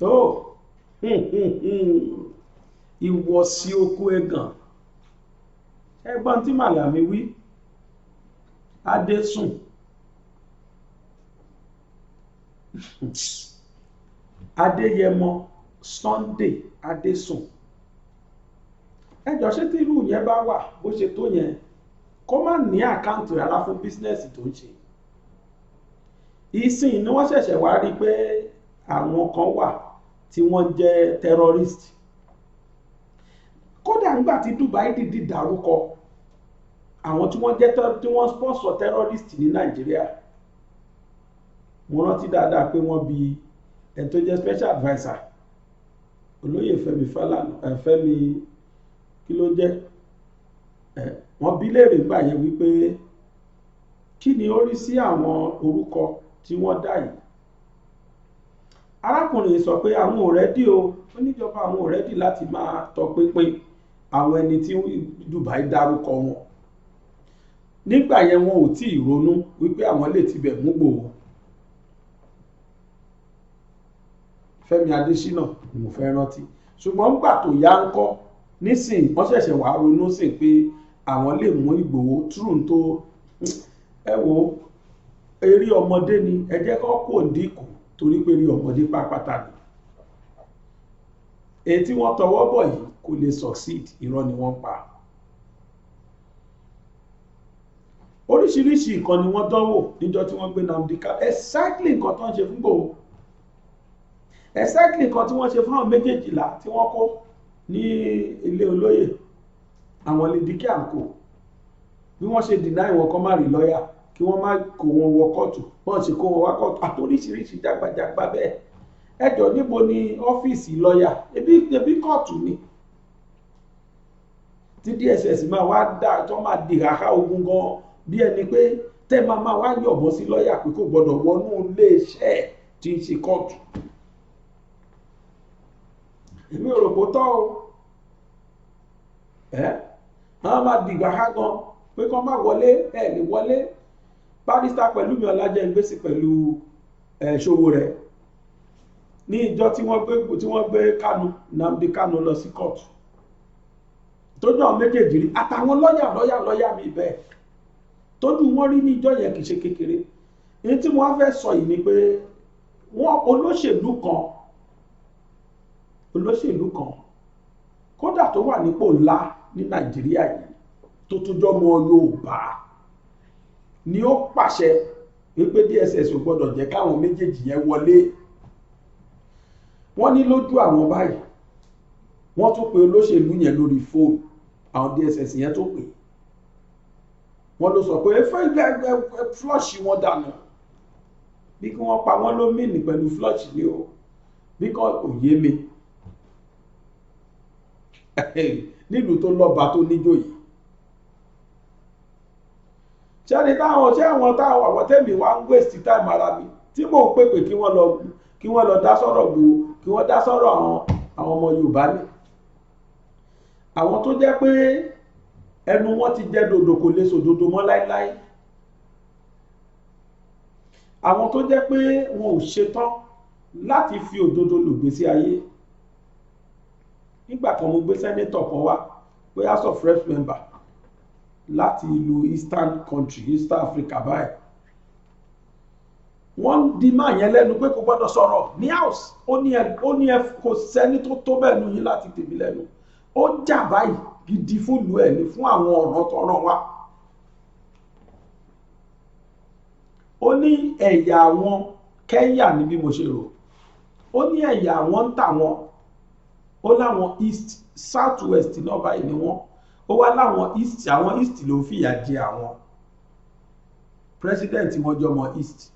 tó ìwọ̀sí oko ẹ̀gàn ẹgbọ́n tí Màlàmí wí Adésùn Adéyẹmọ Sunday Adésùn ẹjọ́ ṣé tí irú yẹn bá wà bó ṣe tó yẹn kó má ní àkáǹtì rárá fún bísínẹ́sì tó ń ṣe ìsìn ni wọ́n ṣẹ̀ṣẹ̀ wá rí pé àwọn kan wà tí wọ́n jẹ́ terrorist kódà nígbà tí Dubai dìdí dárúkọ àwọn tí wọ́n jẹ́ tí wọ́n sponsor terrorist ní Nàìjíríà mo rántí dáadáa pé wọ́n bi ẹni tó jẹ́ special adviser olóyè Fẹ́mi Fálànà Fẹ́mi kí ló jẹ́ wọ́n bi léèrè gbà yẹn wípé kí ni ó rí sí àwọn orúkọ tí wọ́n dá yìí arákùnrin sọ pé àwọn ò rẹ́dí o oníjọba àwọn ò rẹ́dí láti máa tọpinpin àwọn ẹni tí Dubai dárúkọ wọn nígbà yẹn wọn ò tí ì ronú wípé àwọn lè tibẹ̀ mú Ìgbòho Fẹ́mi Adésínà ni mo fẹ́ rántí ṣùgbọ́n nígbà tó yá ń kọ́ nísìn wọ́n ṣẹ̀ṣẹ̀ wá ronú sí pé àwọn lè mú Ìgbòho túrùn tó ẹ wo eré ọmọdé ni ẹ jẹ́ kó kò dínkù torí pé rí ọmọdé pápátá ni èyí tí wọ́n tọwọ́ bọ̀ yìí kò lè succeed irọ́ ni wọ́n pa oríṣiríṣi nǹkan ni wọ́n dánwò níjọ́ tí wọ́n gbé Nnamdi Kanu exactly nǹkan tó ń ṣe fún Ìgbòho exactly nǹkan tí wọ́n ṣe fún àwọn méjèèjìlá tí wọ́n kó ní ilé olóyè àwọn Lédìkí àǹkó bí wọ́n ṣe deny wọn kọ́ má rí lọ́yà kí wọ́n má kó wọn wọ kóòtù wọ́n ṣe kó wọn wá kóòtù àtòríṣiríṣi jágbajàgba bẹ́ẹ̀ ẹjọ́ níbo ni ọ́fíìsì lọ́yà ebi kóòtù ni tí DSS máa wá dá tó máa dìràká ogun gan bí ẹni pé tẹ́ máa wá yọ̀bọ̀ sí lọ́yà pé kò gbọ́dọ̀ wọnú iléeṣẹ́ tí ń ṣe kóòtù èmi ò rò pó tọ́ o àwọn máa dìràká gan pé kọ́ má wọlé ẹ̀ lè wọlé Barrister Pẹ̀lúmi Ọlájẹ́ngbésì pẹ̀lú Ṣòwòrẹ́ ní ìjọ tí wọ́n gbé Kanu Nnamdi Kanu lọ sí kóòtù tójú àwọn méjèèjì rí àtàwọn lọ́yà mi bẹ́ẹ̀ tójú wọn rí ní ìjọ yẹn kìí ṣe kékeré ní tí wọ́n fẹ́ sọ yìí ni pé wọ́n olóṣèlú kan kódà tó wà nípò ńlá ní Nàìjíríà yìí tó tún jọmọ Yorùbá ni ó pàṣẹ wípé DSS ò gbọdọ̀ jẹ́ káwọn méjèèjì yẹn wọlé. Wọ́n ní lójú àwọn báyìí wọ́n tún pe olóṣèlú yẹn lórí fóònù, àwọn DSS yẹn tó pè wọ́n ló sọ pé fẹ́ flush wọn dànù bí kí wọ́n pa wọ́n ló mìíní pẹ̀lú flush ni o bí kò yé mi nílùú tó lọ́ba tó níjòyè. Ṣẹ́ni táwọn àwọn tẹ́mi wá ń waste time ara mi tí mò ń pèpè kí wọ́n lọ dá sọ̀rọ̀ gbòó, kí wọ́n dá sọ̀rọ̀ àwọn ọmọ Yorùbá ní. Àwọn tó jẹ́ pé ẹnu wọn ti jẹ́ dòdò kò lè sòdodo mọ́ láíláí. Àwọn tó jẹ́ pé wọn ò ṣetán láti fi òdodo lògbésí ayé. Nígbà kan mo gbé sẹ́nétọ̀ kan wá pé House of Reps member láti ìlú Eastern country, East Africa báyìí. Wọ́n di máa yẹn lẹ́nu pé kò gbọ́dọ̀ sọ̀rọ̀ ní house. Ó ní kò sẹ́ni tó bẹ́ẹ̀ nu yín láti tèmi lẹ́nu. Ó jà báyìí gidi fúlùú ẹ̀ ní fún àwọn ọ̀ràn tó ràn wá. Ó ní ẹ̀yà àwọn Kenya ní bí mo ṣe rò. Ó ní ẹ̀yà àwọn ń tà wọn. Ó láwọn East South West náà báyìí ni wọ́n. Ó wá láwọn East, àwọn East ló fìyà jẹ àwọn. President wọn jọmọ East.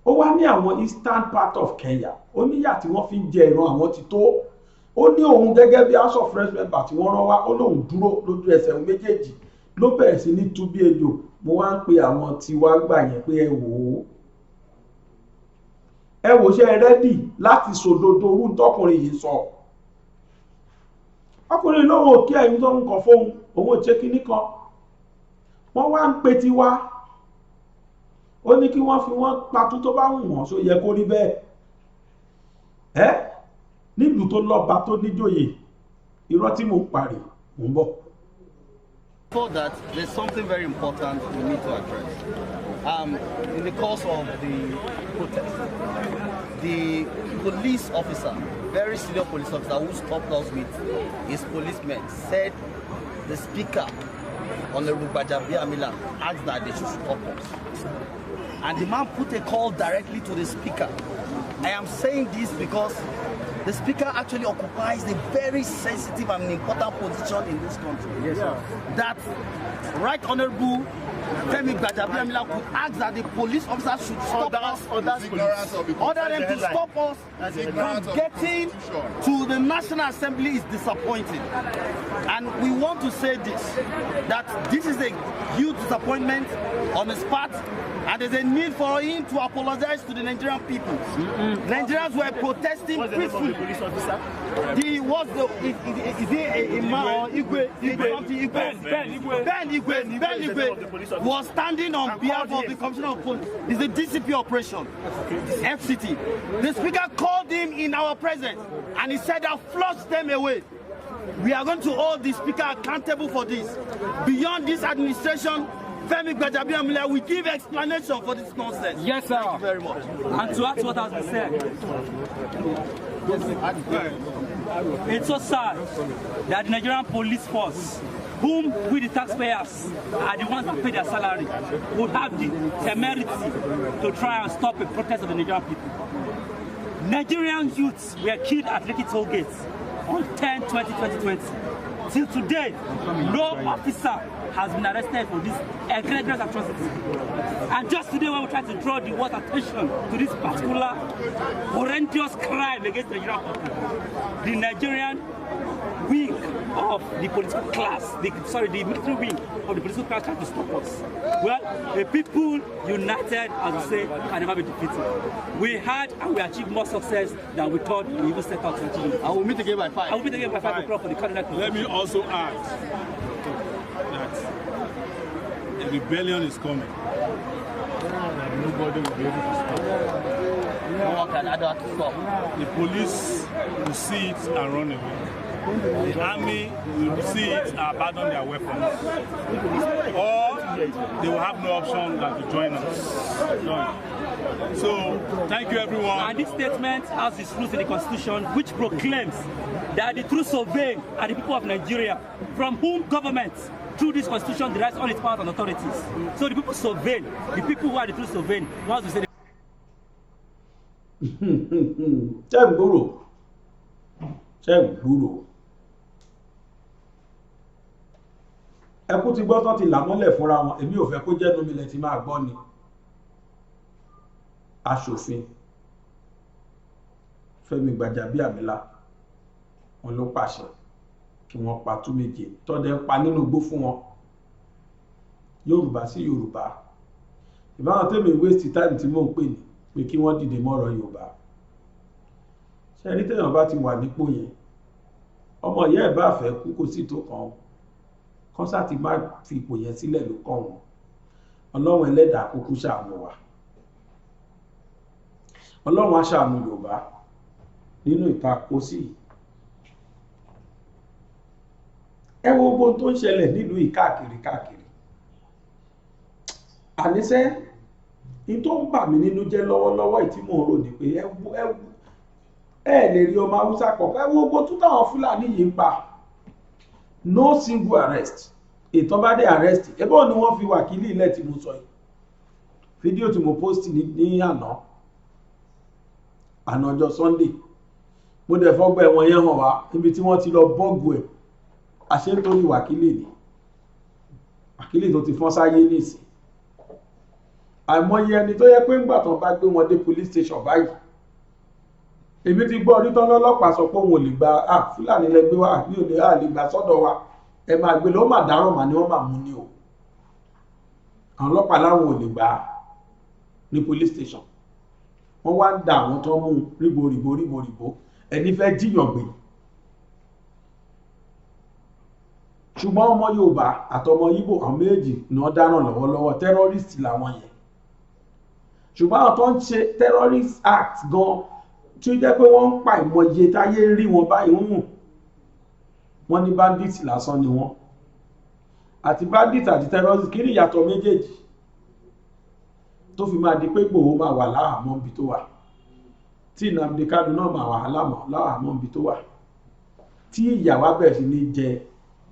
Ó wá ní àwọn Eastern part of Kenya. Ó níyà tí wọ́n fi ń jẹ ìran àwọn ti tó. Ó ní òun gẹ́gẹ́ bí House of Reps member tí wọ́n rán wá, ó lóun dúró lójú ẹsẹ̀ méjèèjì ló bẹ̀rẹ̀ sí ní tú bí ejò. Mo wá ń pe àwọn tí wá gbà yẹn pé ẹ wò ṣe rẹ́dì láti sòdodo orú tọkùnrin yìí sọ. Ọkùnrin lóhùn kí ẹ̀yin tó ń kàn fóun òun ò ṣe kinní kan. Wọ́n wá ń pe tiwa. Ó ní kí wọ́n fi wọ́n patú tó bá wù wọ́n, so yẹ kó rí bẹ́ẹ̀. Nílùú tó lọ́ba tó níjòyè, irọ́ tí mò ń parí mò ń bọ̀. For that, there's something very important we need to address. In the course of the protest, the police officer, very senior police officer who stopped us with his policemen, said the speaker, Honorable Gbajabiamila, asked that they should stop us. And the man put a call directly to the speaker. I am saying this because the speaker actually occupies a very sensitive and important position in this country. Yes, sir. That Right Honorable Femi Gbajabiamila could ask that the police officers should stop us, order them to stop us from getting to the National Assembly is disappointing. And we want to say this, that this is a huge disappointment on his part, and there's a need for him to apologize to the Nigerian people. Nigerians were protesting peacefully. Is he a man or Igwe? Ben Igwe was standing on behalf of the Commissioner of Police. It's a DCP operation, FCT. The speaker called him in our presence and he said, "I'll flush them away." We are going to hold the speaker accountable for this. Beyond this administration, Femi Gbajabiamila will give explanation for this nonsense. Yes, sir. Thank you very much. And to add to what has been said, it's so sad that the Nigerian police force, whom we the taxpayers are the ones who pay their salary, would have the temerity to try and stop a protest of the Nigerian people. Nigerian youths were killed at Lekki toll gates on 10/20/2020. Till today, no officer has been arrested for this egregious atrocity. And just today, when we try to draw the world's attention to this particular horrendous crime against the Nigerian people, the Nigerian wing of the political class, the military wing of the political class tried to stop us. Well, the people united, as we say, can never be defeated. We had and we achieved more success than we thought we even set out to achieve. I will meet again by 5. I will meet again by 5 o'clock for the cardinal. Let me also add that a rebellion is coming. Nobody will be able to stop. No one can stop. The police will see it and run away. The army will see it and abandon their weapons. Or they will have no option than to join us. So thank you, everyone. And this statement has its roots in the Constitution, which proclaims that the true sovereign are the people of Nigeria, from whom government, through this Constitution, derives all its powers and authorities. So the people sovereign, the people who are the true sovereign, once we say ẹkú ti gbọ́ tán ti là mọ́lẹ̀ fúnra wọn, èmi ò fẹ́ kó jẹ́ nómìnlẹ̀ tí máa gbọ́ ni. Aṣòfin Fẹ́mi Gbàjàbíàmílà wọn ló pàṣẹ kí wọ́n pa Túméje tọ́dẹ̀ ń pa nínú igbó fún wọn, Yorùbá sí Yorùbá. Ìbáwọn tèmi waste time tí mò ń pè ní pé kí wọ́n dìde mọ́rọ̀ Yorùbá. Ṣé rí téèyàn bá ti wà nípò yẹn, ọmọ ìyá ẹ̀ bá fẹ́ kú kò sí tó kàn kán sá ti má fi ipò yẹn sílẹ̀ ló kàn wọ́n. Ọlọ́run ẹlẹ́dàá kúkú ṣàánú wa, Ọlọ́run á ṣàánú Yorùbá nínú ìtakòsí. Ẹ wo gbogbo tó ń ṣẹlẹ̀ nílùú yìí káàkiri. Àníṣẹ́ ní tó ń bà mí nínú jẹ́ lọ́wọ́lọ́wọ́ tí mò ń rò ní pé ẹ lè rí ọmọ Haúsá kọ̀ọ̀kan. Ẹ wo gbogbo tó táwọn Fúlàní yìí ń pa, no single arrest. Ìtàn bá dé arrest, ẹbọ́ ni wọ́n fi wákìlì ilẹ̀ tí mo sọ yìí. Fídíò tí mo post ní àná ọjọ́ Sunday, mo dẹ̀ fọ́gbà ẹ̀wọ̀n yẹn hàn wá níbi tí wọ́n ti lọ bọ́ọ̀gù ẹ̀. Àṣẹ nítorí wákìlì ni, wákìlì tó ti fọ́n sáyé nìsín. Àìmọye ẹni tó yẹ pé ńgbà tán bá gbé wọn dé police station báyìí, èmi ti gbọ́ orí tán lọ́lọ́pàá sọ pé òun ò lè gba Fúlàní lẹ́gbẹ́ wa, ní òde lè gbà sọ́dọ̀ wa, ẹ máa gbé lọ, ó mà dáràn mà ní wọ́n mà mú ní o. Àwọn ọlọ́pàá láwọn ò lè gbà ní police station. Wọ́n wá ń da àwọn tó mú ríboríbo ẹni fẹ́ jíyàn gbé. Ṣùgbọ́n ọmọ Yorùbá àtọmọ Ìgbò àwọn méjì náà dáràn lọ́wọ́lọ́wọ́, terrorist làwọn yẹn. Ṣùgbọ́n àwọn tó ń ṣe terrorist act gan tí ó jẹ́ pé wọ́n ń pa ìmọ̀ye táyé rí wọn báyìí ń mú, wọ́n ní bandit lásán ni wọ́n. Àti bandit àti terrorist, kí ni ìyàtọ̀ méjèèjì tó fi máa di pé Ìgbòho máa wà láhàámọ́ níbi tó wà, tí Nnamdi Kanu náà máa wà láhàámọ́ níbi tó wà, tí ìyàwó bẹ̀rẹ̀ sí ní jẹ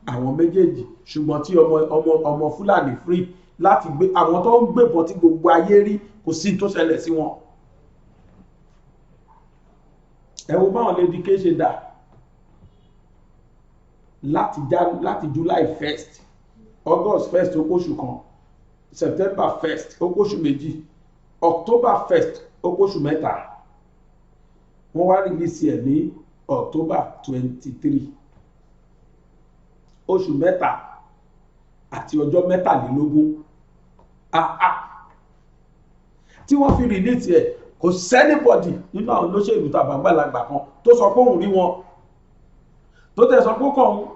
àwọn méjèèjì, ṣùgbọ́n tí ọmọ Fúlàní free láti gbé àwọn tó ń gbébọn tí gbogbo ayé rí, kò sí tó ṣẹlẹ̀ sí wọn. Ẹ wo báwọn Lady K ṣe dà láti July 1st, August 1st ó kóṣù kan, September 1st ó kóṣù méjì, October 1st ó kóṣù mẹ́ta. Wọ́n wá release ẹ̀ ní October 23, oṣù mẹ́ta àti ọjọ́ mẹ́tàlélógún. Tí wọ́n fi release ẹ̀, kò sẹ́nibọ̀dì nínú àwọn olóṣèlú tàbí àgbàlagbà kan tó sọ pé òun rí wọn, tó tẹ̀ sọ pé ó kàn òun,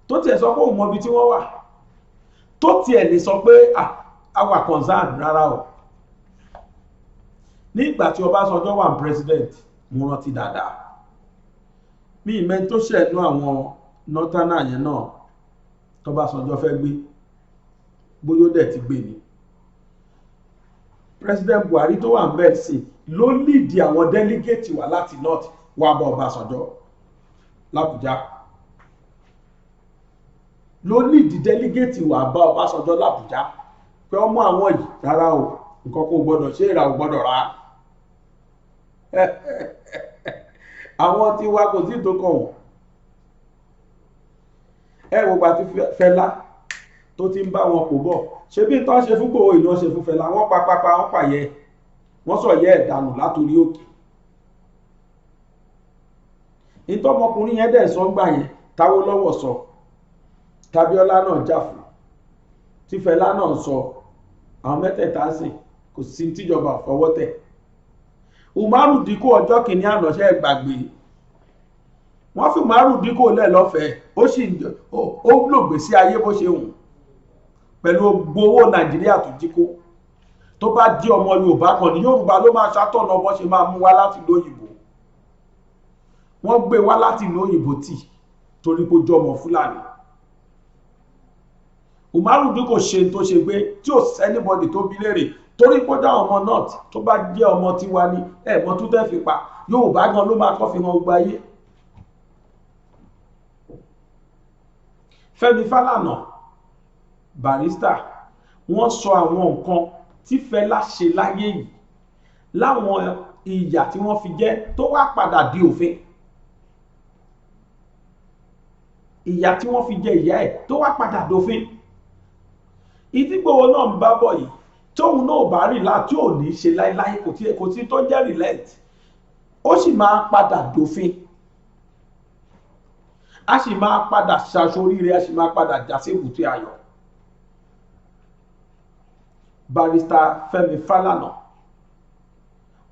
tó tẹ̀ sọ pé òun mọ ibi tí wọ́n wà, tó tiẹ̀ lè sọ pé àwa concern rárá o. Ní ìgbà tí Ọbásanjọ́ wà president, mo rántí dáadáa, mi ìmẹ́ tó ṣẹ̀nú àwọn nọ́tánà yẹn náà tọ́básanjọ́ fẹ́ gbé, bóyó dẹ̀ ti gbé ni. President Buhari tó wà ń bẹ̀ sí ló líìdì àwọn delegate wá láti north wá bá Ọbásanjọ́ l'Àbújá, ló líìdì delegate wá bá Ọbásanjọ́ l'Àbújá pé ọmọ àwọn yìí rárá o, nǹkan kò gbọdọ̀ ṣe, ìrà ò gbọdọ̀ rà. Àwọn tí wá kò sí tó kàn wọ́n. Ẹ wo gbà tí Fẹlá tó ti ń bá wọn kò bọ̀, ṣe bí tán ṣe fún Ìgbòho ìná ṣe fún Fẹlá, wọ́n papapa wọ́n pàyẹ, wọ́n sọ yẹ ẹ̀dànù látorí òkè. Ìtọ́mọkùnrin yẹn dẹ̀ sọ gbà yẹn, Awólọ́wọ̀ sọ, Tabiola náà jà fún, tí Fẹlá náà sọ, àwọn mẹ́tẹ̀ẹ̀ta sìn kò sí tíjọba fọwọ́ tẹ̀. Umaru Dikko ọjọ́ kìíní ànàṣẹ́ gbàgbé, wọ́n fi Umaru Dikko lẹ̀ lọ́fẹ̀ẹ́, ó lògbé sí ayé bó ṣe hùn pẹ̀lú gbowó Nàìjíríà tó jí kó. Tó bá di ọmọ Yorùbá kan ní Yorùbá ló máa ṣàtọ̀nà bó ṣe máa mú wá láti lóyìnbó. Wọ́n gbé wá láti lóyìnbó tì torí kó jọ ọmọ Fúlàní. Umaru Dikko ṣe tó ṣe gbé tí ò sẹ́nibọ́dì tó bí léèrè torí pọ́jà ọmọ north tó bá jẹ́ ọmọ tiwa ni ẹ̀mọ́ tó tẹ́ fi pa Yorùbá gan ló máa kọ́ fi hàn gbogbo ayé. Fẹ́mi Fálànà Barrister wọ́n sọ àwọn nǹkan tí Fẹlá ṣe láyé yìí láwọn ìyà tí wọ́n fi jẹ tó wá padà di òfin, ìyà tí wọ́n fi jẹ ìyá ẹ̀ tó wá padà dòfin. Ìdígbòho náà ń bá bọ̀ yìí tóun náà bá rí láti ò ní ṣe láíláí kò tí tó jẹ́ relent, ó sì máa padà dòfin, a sì máa padà ṣàṣoríire, a sì máa padà já sí èbúté ayọ̀. Barrister Fẹ́mi Fálànà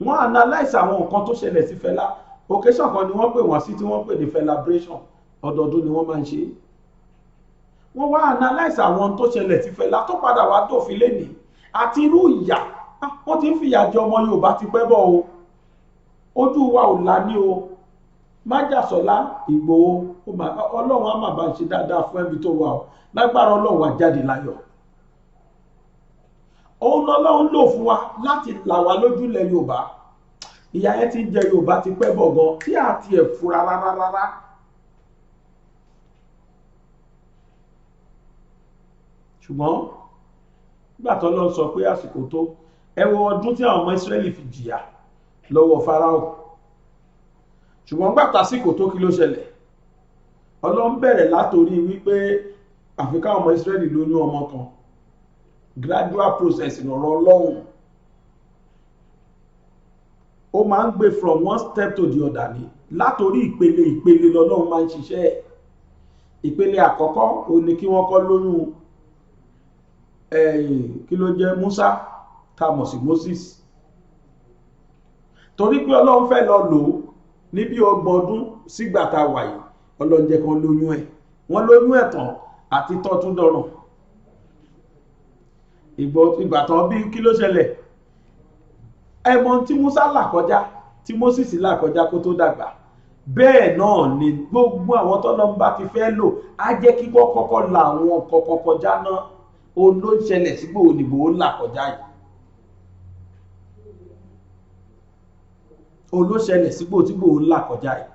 wọ́n analyse àwọn nǹkan tó ṣẹlẹ̀ sí Fẹlá. Occasion kan ni wọ́n pè wọ́n sí tí wọ́n pè ní Felabration, ọdọọdún ni wọ́n máa ń ṣe. Wọ́n wá analyse àwọn tó ṣẹlẹ̀ sí Fẹlá tó padà wá dòfin lénìí àti irú ìyà wọ́n ti ń fìyà jẹ ọmọ Yorùbá ti pẹ́ bọ̀ o, ojú wa ò lá ní o. Májàsọ́lá Ìgbòho Ọlọ́run á máa bá ń ṣe dáadáa fún ẹbí tó wà o, lágbára Ọlọ́run á jáde láyọ̀. Òun lọ́lọ́run lò fún wa láti là wá lójúlẹ̀ Yorùbá. Ìyà yẹn ti ń jẹ Yorùbá ti pẹ́ bọ̀ gan tí àti ẹ̀ fura rárá. Ṣùgbọ́n nígbà tó lọ sọ pé àsìkò tó, ẹ wo ọdún tí àwọn ọmọ Ísírẹ́lì fi jìyà lọ́wọ́ Fáráò. Ṣùgbọ́n gbà tásìkò tó kí ló ṣẹlẹ̀? Ọlọ́run bẹ̀rẹ̀ látorí wípé àfi káwọn ọmọ Ísírẹ́lì lóyún ọmọ kan. Gradual process lọ̀rọ̀ Ọlọ́run. Ó máa ń gbé from one step to the other ni. Látorí ìpele lọ́lọ́run máa ń ṣiṣẹ́. Ìpele àkọ́kọ́ ó ní kí wọ́n kọ́ lóyún kí ló jẹ́ Musa tá mọ̀ sí Moses. Torí pé Ọlọ́run fẹ́ lọ lò ó ní bí 30 ọdún sígbà tá wà yìí, Ọlọ́run jẹ́ kan lóyún ẹ̀. Wọ́n lóyún ẹ̀ tán àti tọ́tún dọ̀ràn. Ìgbà tán bí kí ló ṣẹlẹ̀? Ẹmọ tí Musa là kọjá, tí Moses là kọjá kó tó dàgbà. Bẹ́ẹ̀ náà ni gbogbo àwọn tọ́lọ́run bá ti fẹ́ lò á jẹ́ kí kọ́kọ́ la àwọn kọ̀ọ̀kan kọjá náà. Ó ló ṣẹlẹ̀ sígbò òyìnbó là kọjá yìí. Ó ló ṣẹlẹ̀ sígbò tí gbò là kọjá yìí.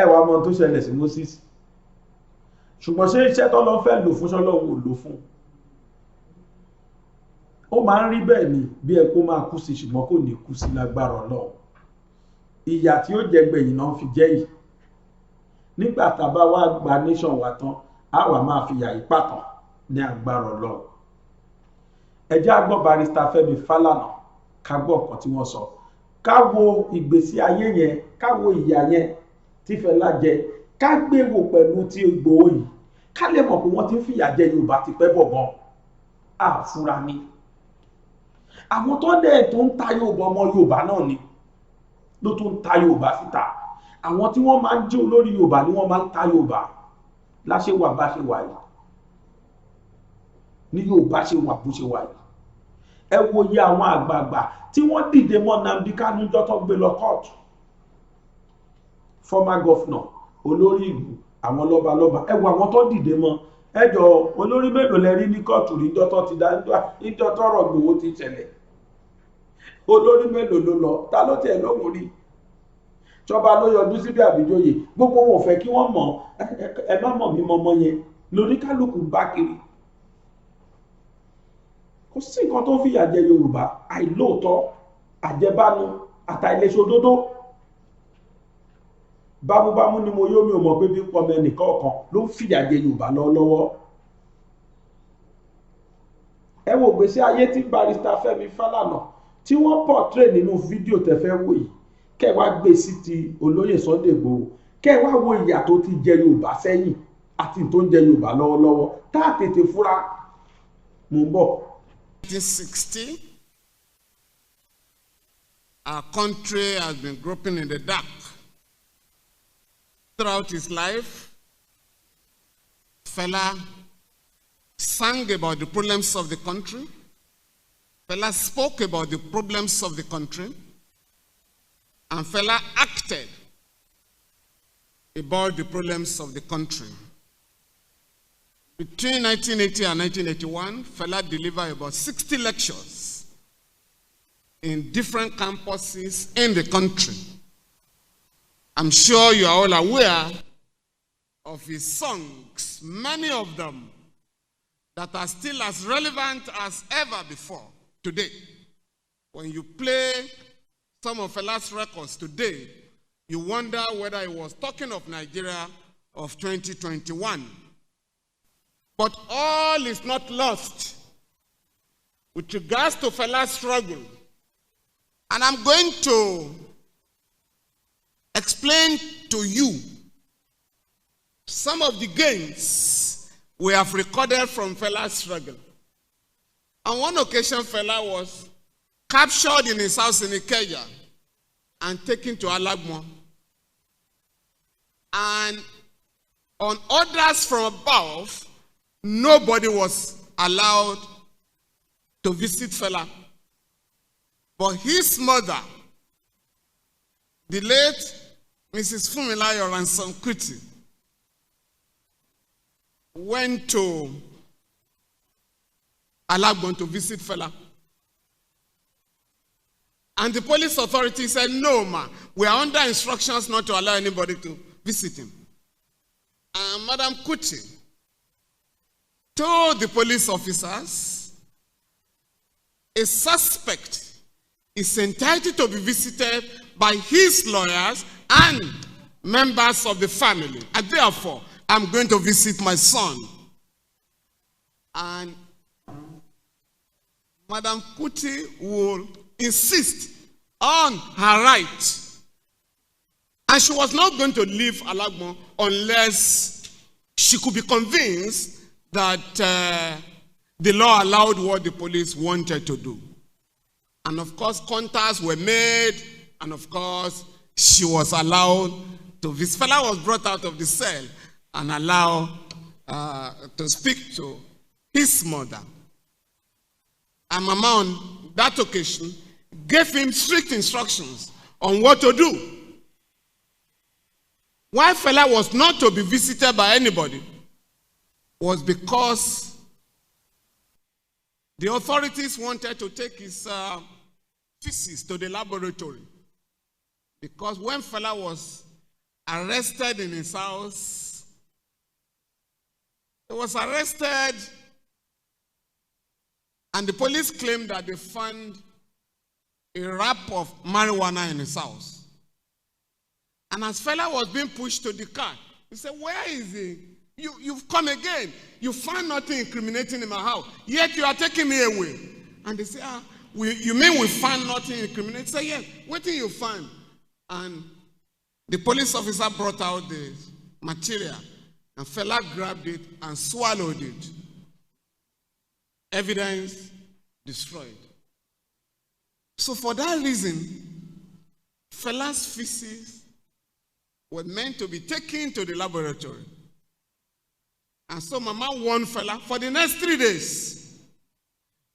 Ẹ wá mọ̀ tó ṣẹlẹ̀ sí Moses. Ṣùgbọ́n ṣé iṣẹ́ tọ́lọ́run fẹ́ lò fún ṣọ́lọ́run ò lò fún? Ó máa ń rí bẹ́ẹ̀ ni bí ẹ kó máa kú sí ṣùgbọ́n kò ní kú sí lágbára Ọlọ́run. Ìyà tí ó jẹ gbẹ̀yìn náà fi jẹ́ yìí. Nígbà tá bá wá gba nation wa tán, a wá máa fi ìyà yìí pàtàn ní agbára Ọlọ́run. Ẹ jẹ́ á gbọ́ Barrister Fẹ́mi Fálànà ká gbọ́ nǹkan tí wọ́n sọ. Ká wo ìgbésí ayé yẹn, ká wo ìyà yẹn tí Fẹlá jẹ, ká gbé wò pẹ̀lú tí Ìgbòho yìí, ká lè mọ̀ pé wọ́n ti ń fìyà jẹ Yorùbá ti pẹ́ bọ̀ gan. Àfúrá ni. Àwọn tó dẹ̀ tó ń ta Yorùbá ọmọ Yorùbá náà ni ló tún ń ta Yorùbá síta. Àwọn tí wọ́n máa ń jẹ́ olórí Yorùbá ni wọ́n máa ń ta Yorùbá. Láṣẹ wà bá ṣe wà yìí. Ní Yorùbá ṣe wà bó ṣe wà yìí. Ẹ wo iye àwọn àgbààgbà tí wọ́n dìde mọ́ Nnamdi Kanu jọ́ tó gbé lọ kóòtù. Former governor, olórí ìlú, àwọn lọ́balọ́ba, ẹ wo àwọn tó dìde mọ́. Ẹ jọ olórí mélòó lẹ rí ní kóòtù rí jọ́ tó ti dá níjọ́ tọ́rọ̀ Ìgbòho ti ṣẹlẹ̀? Olórí mélòó ló lọ? Ta ló tiẹ̀ lóhùn rí? Ṣọba ló yọjú síbi àbíjòyè, gbogbo wọn ò fẹ́ kí wọ́n mọ̀, ẹ má mọ̀ mí mọ́mọ́ yẹn lórí kálukú bá kiri. Kò sí nǹkan tó ń fìyà jẹ Yorùbá, àìlóòótọ́, àjẹbánu, àtàìlẹ́sọdódó. Bámúbámú ni mo yó mi ò mọ̀ pé bí pọmọ ẹnìkan ọ̀kan ló ń fìyà jẹ Yorùbá lọ́wọ́. Ẹ wo ìgbésí ayé tí Barrister Fẹ́mi Fálànà tí wọ́n portray nínú fídíò tẹ́fẹ́ wò yìí, kẹ́ wá gbé sí ti olóyè Sunday Igboho, kẹ́ wá wo ìyà tó ti jẹ Yorùbá sẹ́yìn àti tó ń jẹ Yorùbá lọ́wọ́lọ́wọ́ tá a tètè fúra. Mo ń bọ̀. 1960, our country has been groping in the dark. Throughout his life, Fela sang about the problems of the country. Fela spoke about the problems of the country. And Fela acted about the problems of the country. Between 1980 and 1981, Fela delivered about 60 lectures in different campuses in the country. I'm sure you are all aware of his songs, many of them that are still as relevant as ever before today. When you play some of Fela's records today, you wonder whether he was talking of Nigeria of 2021. But all is not lost with regards to Fela's struggle. And I'm going to explain to you some of the gains we have recorded from Fela's struggle. On one occasion, Fela was captured in his house in Ikeja and taken to Alagmo. And on orders from above, nobody was allowed to visit Fela. But his mother, the late Mrs. Funmilayo Ransom Kuti, went to Alagbon to visit Fela. And the police authority said, no, ma, we are under instructions not to allow anybody to visit him. And Madam Kuti told the police officers, a suspect is entitled to be visited by his lawyers and members of the family. And therefore, I'm going to visit my son. And Madam Kuti will insist on her right. And she was not going to leave Alagmo unless she could be convinced that the law allowed what the police wanted to do. And of course, contacts were made, and of course, she was allowed to visit. Fela was brought out of the cell and allowed to speak to his mother. And Mama, on that occasion, gave him strict instructions on what to do. Why Fela was not to be visited by anybody was because the authorities wanted to take his feces to the laboratory. Because when Fela was arrested in his house, he was arrested and the police claimed that they found a wrap of marijuana in his house. And as Fela was being pushed to the car, he said, where is he? You've come again. You found nothing incriminating in my house, yet you are taking me away. And they say, you mean we found nothing incriminating? He said, yes, what did you find? And the police officer brought out the material, and Fela grabbed it and swallowed it. Evidence destroyed. So for that reason, Fela's feces were meant to be taken to the laboratory. And so Mama warned Fela, for the next 3 days,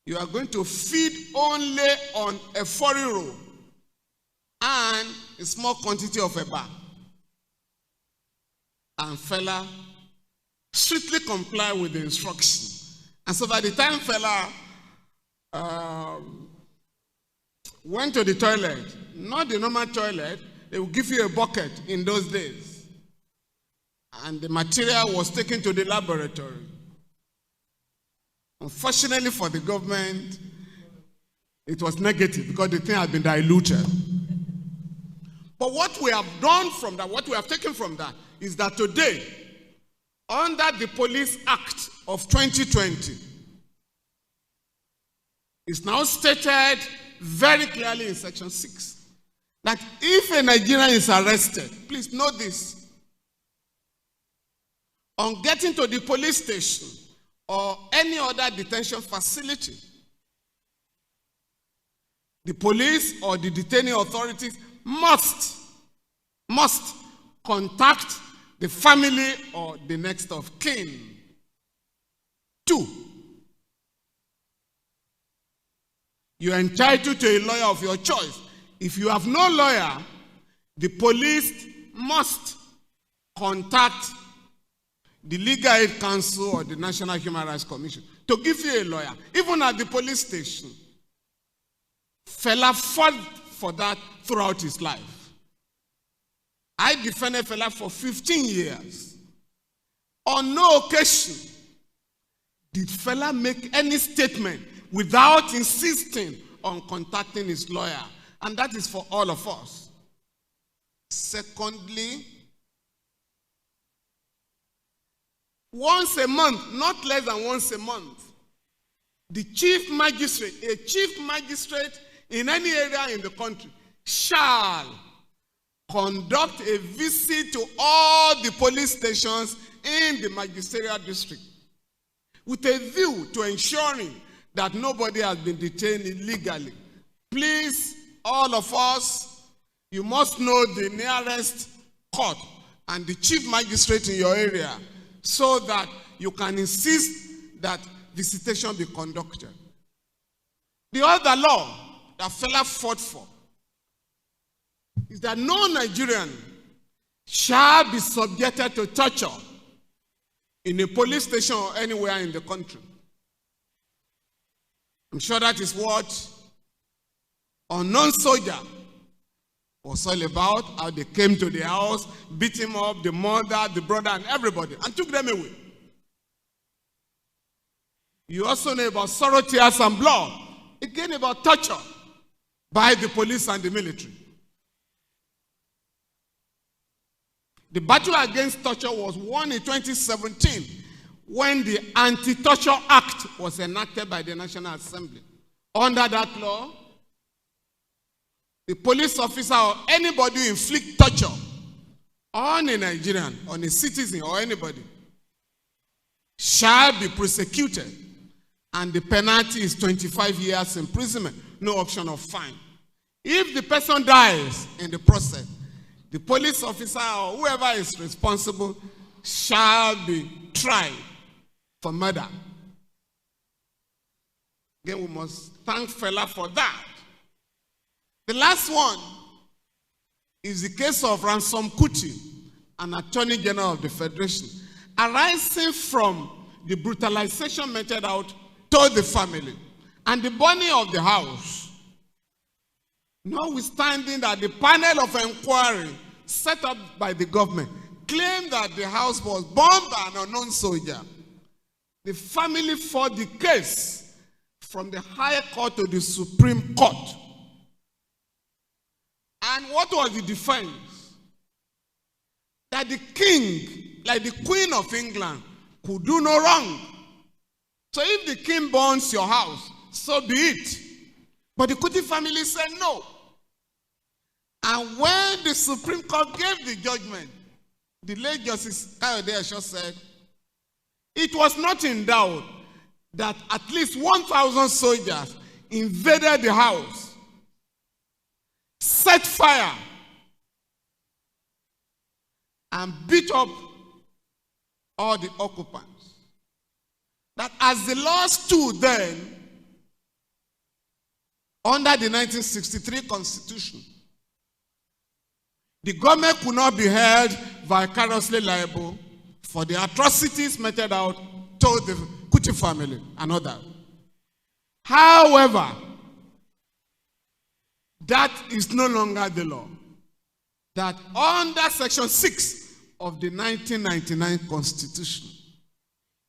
you are going to feed only on a 40-roll and a small quantity of a bar. And Fela strictly complied with the instruction. And so by the time Fela went to the toilet, not the normal toilet, they would give you a bucket in those days. And the material was taken to the laboratory. Unfortunately for the government, it was negative because the thing had been diluted. But what we have done from that, what we have taken from that, is that today, under the Police Act of 2020, it's now stated very clearly in Section 6 that if a Nigerian is arrested, please note this, on getting to the police station or any other detention facility, the police or the detaining authorities must contact the family or the next of kin. 2, you are entitled to a lawyer of your choice. If you have no lawyer, the police must contact the Legal Aid Council or the National Human Rights Commission to give you a lawyer, even at the police station. Fela fought for that throughout his life. I defended Fela for 15 years. On no occasion did Fela make any statement without insisting on contacting his lawyer. And that is for all of us. Secondly, once a month, not less than once a month, the chief magistrate, a chief magistrate in any area in the country, shall conduct a visit to all the police stations in the magisterial district with a view to ensuring that nobody has been detained illegally. Please, all of us, you must know the nearest court and the chief magistrate in your area so that you can insist that visitation be conducted. The other law that Fela fought for is that no Nigerian shall be subjected to torture in a police station or anywhere in the country. I'm sure that is what Unknown Soldier was all about, how they came to the house, beat him up, the mother, the brother, and everybody, and took them away. You also know about sorrow, tears, and blood. Again, about torture by the police and the military. The battle against torture was won in 2017 when the Anti-Torture Act was enacted by the National Assembly. Under that law, the police officer or anybody who inflict torture on a Nigerian, on a citizen or anybody, shall be prosecuted, and the penalty is 25 years imprisonment, no option of fine. If the person dies in the process, the police officer or whoever is responsible shall be tried for murder. Again, we must thank Fela for that. The last one is the case of Ransom Kuti, an Attorney General of the Federation, arising from the brutalization meted out to the family and the burning of the house. Notwithstanding that the panel of inquiry set up by the government claimed that the house was bombed by an unknown soldier, the family fought the case from the higher court to the Supreme Court. And what was the defense? That the king, like the Queen of England, could do no wrong. So if the king burns your house, so be it. But the Kuti family said no. And when the Supreme Court gave the judgment, the late Justice Kayode Esho said, it was not in doubt that at least 1,000 soldiers invaded the house, set fire, and beat up all the occupants. That as the law stood then, under the 1963 Constitution, the government could not be held vicariously liable for the atrocities meted out to the Kuti family and others. However, that is no longer the law. That under Section 6 of the 1999 Constitution,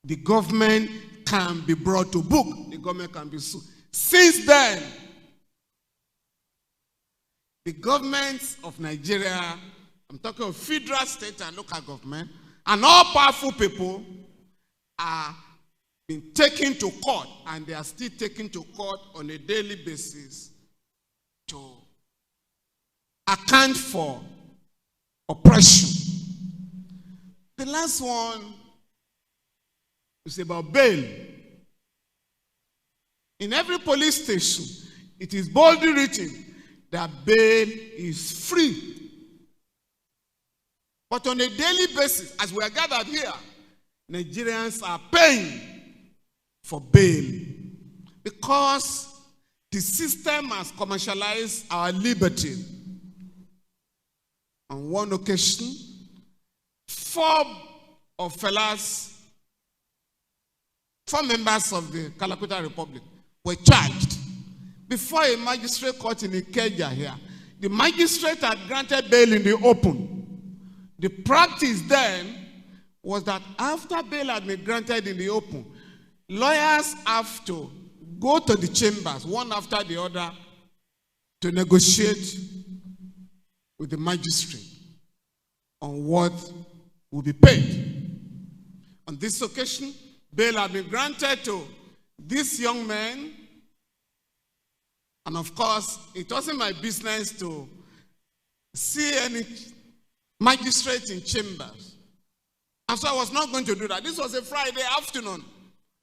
the government can be brought to book. The government can be sued. Since then, the governments of Nigeria, I'm talking of federal, state, and local government, and all powerful people are being taken to court, and they are still taken to court on a daily basis to account for oppression. The last one is about bail. In every police station, it is boldly written that bail is free. But on a daily basis, as we are gathered here, Nigerians are paying for bail because the system has commercialized our liberty. On one occasion, 4 of Fela's 4 members of the Kalakuta Republic were charged before a magistrate court in Ikeja here. The magistrate had granted bail in the open. The practice then was that after bail had been granted in the open, lawyers have to go to the chambers, one after the other, to negotiate with the magistrate on what will be paid. On this occasion, bail had been granted to this young man, and of course, it wasn't my business to see any magistrate in chambers. And so I was not going to do that. This was a Friday afternoon,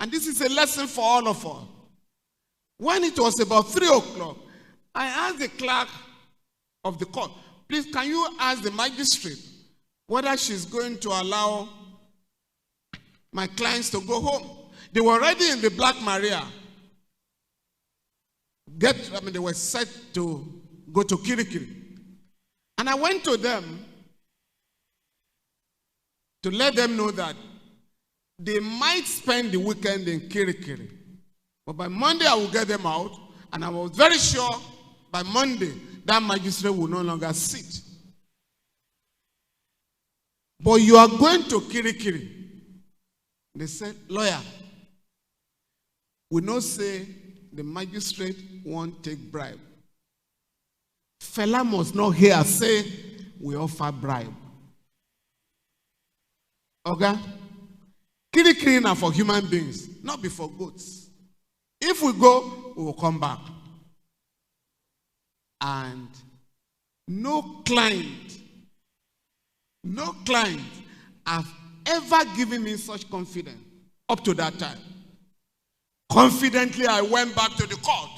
and this is a lesson for all of us. When it was about 3 o'clock, I asked the clerk of the court, please, can you ask the magistrate whether she's going to allow my clients to go home? They were already in the Black Maria. They were set to go to Kirikiri. And I went to them to let them know that they might spend the weekend in Kirikiri. But by Monday, I will get them out. And I was very sure by Monday, that magistrate will no longer sit. But you are going to Kirikiri. They said, lawyer, we not say the magistrate won't take bribe. Fela must not hear say we offer bribe. Okay? Kirikiri now for human beings, not before goats. If we go, we will come back. And no client have ever given me such confidence up to that time. Confidently, I went back to the court.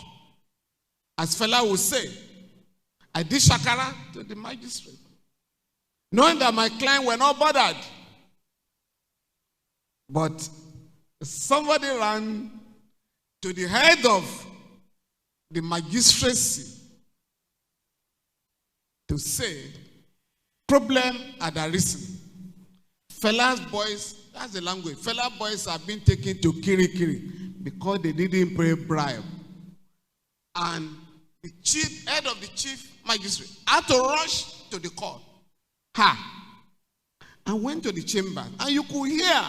As Fela would say, I did shakara to the magistrate, knowing that my client were not bothered. But somebody ran to the head of the magistracy to say, problem had arisen. Fela's boys, that's the language, Fela boys have been taken to Kirikiri because they didn't pay bribe. And the head of the chief magistrate had to rush to the court. I went to the chamber, and you could hear,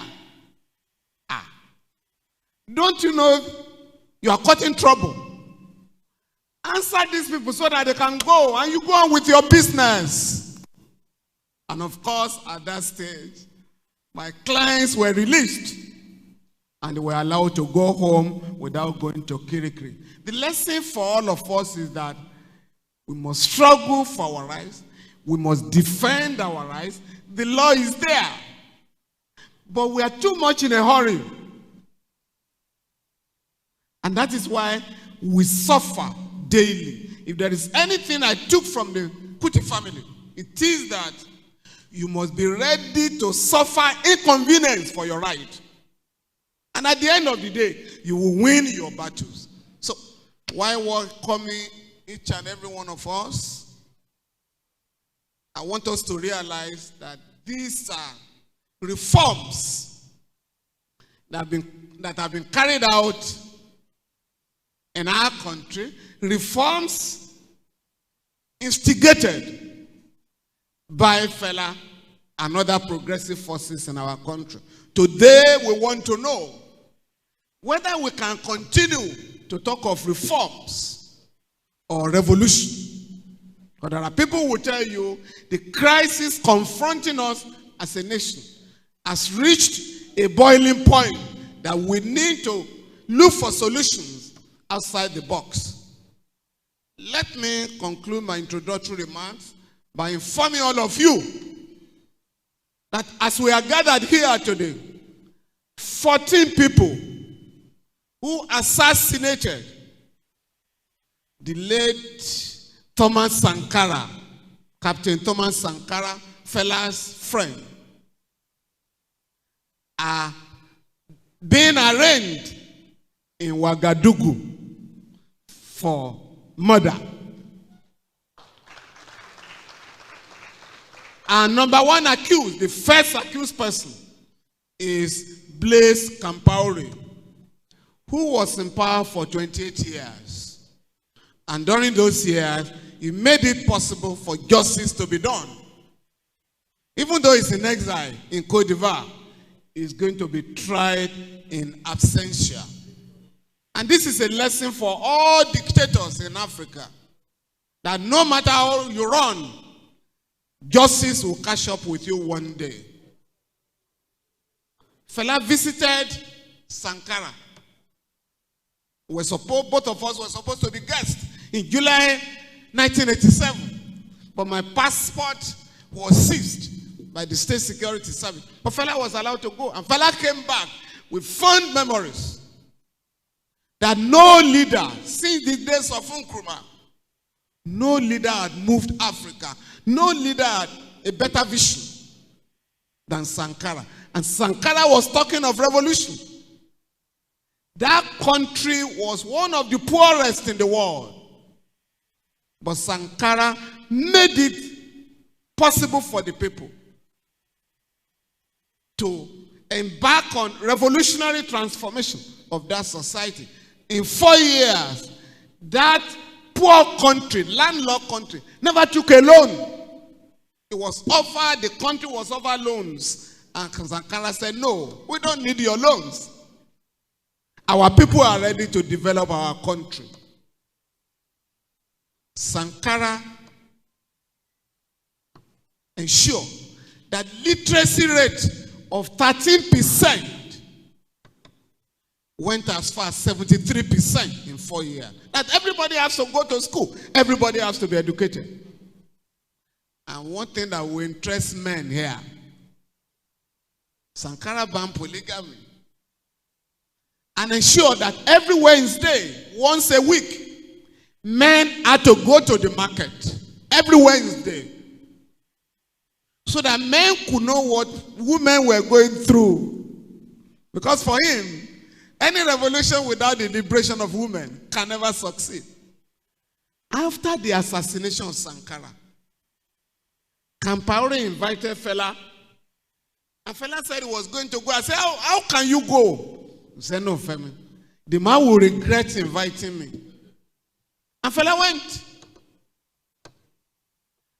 don't you know you are caught in trouble? Answer these people so that they can go, and you go on with your business. And of course, at that stage, my clients were released, and they were allowed to go home without going to Kirikiri. The lesson for all of us is that we must struggle for our rights. We must defend our rights. The law is there. But we are too much in a hurry. And that is why we suffer daily. If there is anything I took from the Kuti family, it is that you must be ready to suffer inconvenience for your right. And at the end of the day, you will win your battles. So, while welcoming each and every one of us, I want us to realize that these are reforms that have been carried out in our country, reforms instigated by Fela and other progressive forces in our country. Today, we want to know whether we can continue to talk of reforms or revolution. Because there are people who will tell you the crisis confronting us as a nation has reached a boiling point that we need to look for solutions outside the box. Let me conclude my introductory remarks by informing all of you that as we are gathered here today, 14 people who assassinated the late Thomas Sankara, Captain Thomas Sankara, Fela's friend, are being arraigned in Ouagadougou for murder. And number one accused, the first accused person, is Blaise Compaoré, who was in power for 28 years. And during those years, he made it possible for justice to be done. Even though he's in exile in Côte d'Ivoire, he's going to be tried in absentia. And this is a lesson for all dictators in Africa, that no matter how you run, justice will catch up with you one day. Fela visited Sankara. Both of us were supposed to be guests in July 1987, but my passport was seized by the State Security Service. But Fela was allowed to go, and Fela came back with fond memories that no leader, since the days of Nkrumah, no leader had moved Africa. No leader had a better vision than Sankara. And Sankara was talking of revolution. That country was one of the poorest in the world. But Sankara made it possible for the people to embark on revolutionary transformation of that society. In 4 years, that poor country, landlocked country, never took a loan. It was offered, the country was offered loans. And Sankara said, no, we don't need your loans. Our people are ready to develop our country. Sankara ensured that literacy rate of 13% went as far as 73% in 4 years. That everybody has to go to school. Everybody has to be educated. And one thing that will interest men here, Sankara banned polygamy and ensured that every Wednesday, once a week, men had to go to the market every Wednesday so that men could know what women were going through. Because for him, any revolution without the liberation of women can never succeed. After the assassination of Sankara, Compaoré invited Fela, and Fela said he was going to go. I said, how can you go? He said, no, Femi. The man will regret inviting me. And Fela went.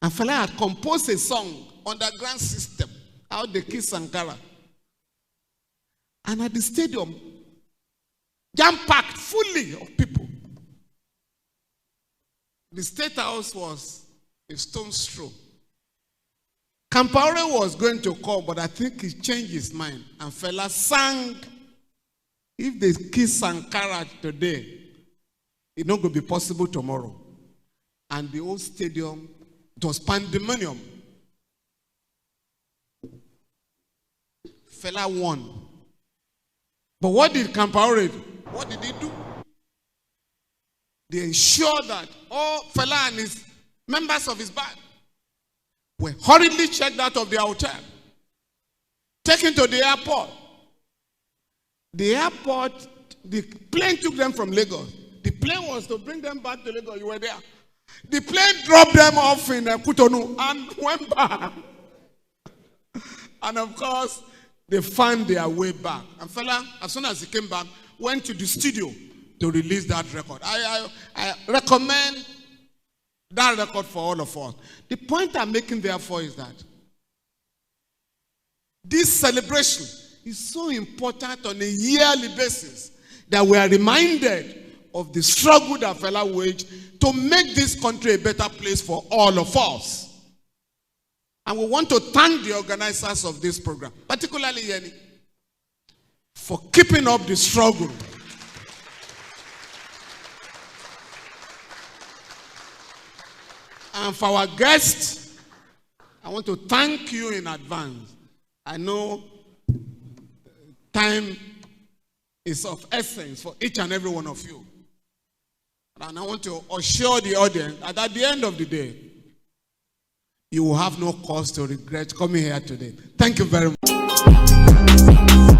And Fela had composed a song, Underground System, how they killed Sankara. And at the stadium, jam-packed fully of people. The State House was a stone's throw. Compaoré was going to call, but I think he changed his mind. And Fela sang, if they kill Sankara today, it's not going to be possible tomorrow. And the whole stadium, it was pandemonium. Fela won. But what did Compaoré do? What did he do? They ensured that all Fela and his members of his band were hurriedly checked out of their hotel, taken to the airport. The airport, the plane took them from Lagos. The plane was to bring them back to Lagos. You were there. The plane dropped them off in Cotonou and went back. And of course, they found their way back. And Fela, as soon as he came back, went to the studio to release that record. I recommend that record for all of us. The point I'm making therefore is that this celebration is so important on a yearly basis that we are reminded of the struggle that Fela waged to make this country a better place for all of us. And we want to thank the organizers of this program, particularly Yeni, for keeping up the struggle. And for our guests, I want to thank you in advance. I know time is of essence for each and every one of you. And I want to assure the audience that at the end of the day, you will have no cause to regret coming here today. Thank you very much.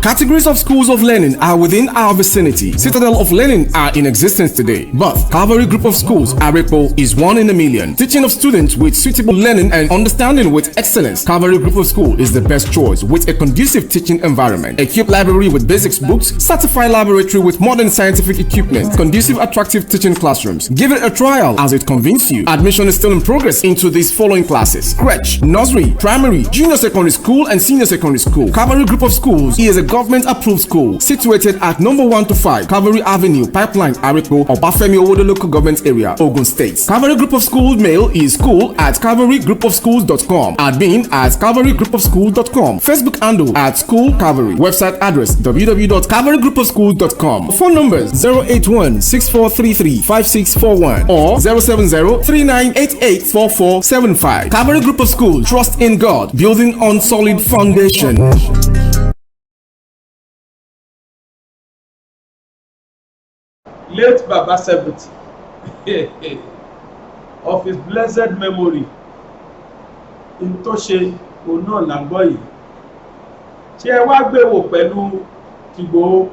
Categories of schools of learning are within our vicinity. Citadel of Learning are in existence today, but Calvary Group of Schools, Arepo, is one in a million. Teaching of students with suitable learning and understanding with excellence. Calvary Group of School is the best choice with a conducive teaching environment. Equipped library with basics books, certified laboratory with modern scientific equipment, conducive attractive teaching classrooms. Give it a trial as it convinces you. Admission is still in progress into these following classes: crèche, nursery, primary, junior secondary school, and senior secondary school. Calvary Group of Schools is a government-approved school situated at number 1 to 5 Calvary Avenue, Pipeline, Arepo, Obafemi Owodo Local Government Area, Ogun State. Calvary Group of Schools mail is school@calvarygroupofschools.com. Admin at calvarygroupofschools.com. Facebook handle at School Calvary. Website address www.calvarygroupofschools.com. Phone numbers 081-6433-5641 or 070-3988-4475. Calvary Group of Schools. Trust in God, building on solid foundation. Late Baba Sebuti of his blessed memory in tó ṣe òun náà là ń gbọ́ yìí. Ṣé ẹ wá gbé wò pẹ̀lú tìgbò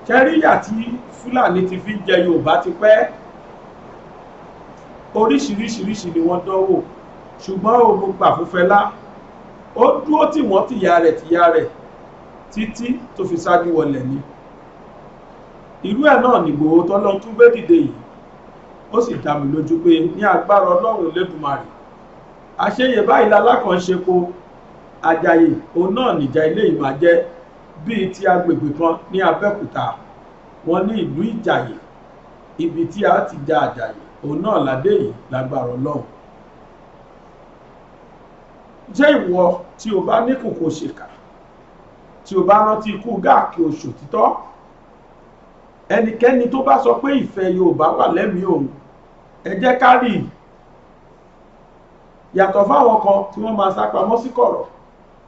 kẹríyà tí Fúlàní ti fi jẹ Yorùbá ti pẹ́, oríṣiríṣiríṣi ni wọ́n dánwò, ṣùgbọ́n òun gbà fún Fẹlá, ó dúró tì wọ́n tìyá rẹ̀ títí tó fi sáájú wọlẹ̀ ni. Irú ẹ̀ náà nìgbòho tọ́lọ́run tún gbé dìde yìí, ó sì dá mi lójú pé ní agbára Ọlọ́run Elédùmarè àṣeyẹ báyìí lálákànṣepo Àjàyè òun náà nìjà ilé yìí máa jẹ́ bíi ti agbègbè kan ní Abẹ́òkúta, wọ́n ní ìlú Ìjàyè, ibi tí a ti ja Àjàyè òun náà ládé yìí lágbára Ọlọ́run. Jẹ́ ìwọ tí o bá ní kòkò ṣèkà, tí o bá rántí ikú Gáà kí o ṣòtítọ́, ẹnikẹ́ni tó bá sọ pé ìfẹ́ Yorùbá wà lẹ́mìí òun, ẹ jẹ́ ká rí yàtọ̀ fáwọn kan tí wọ́n máa sápamọ́ sí kọ̀rọ̀,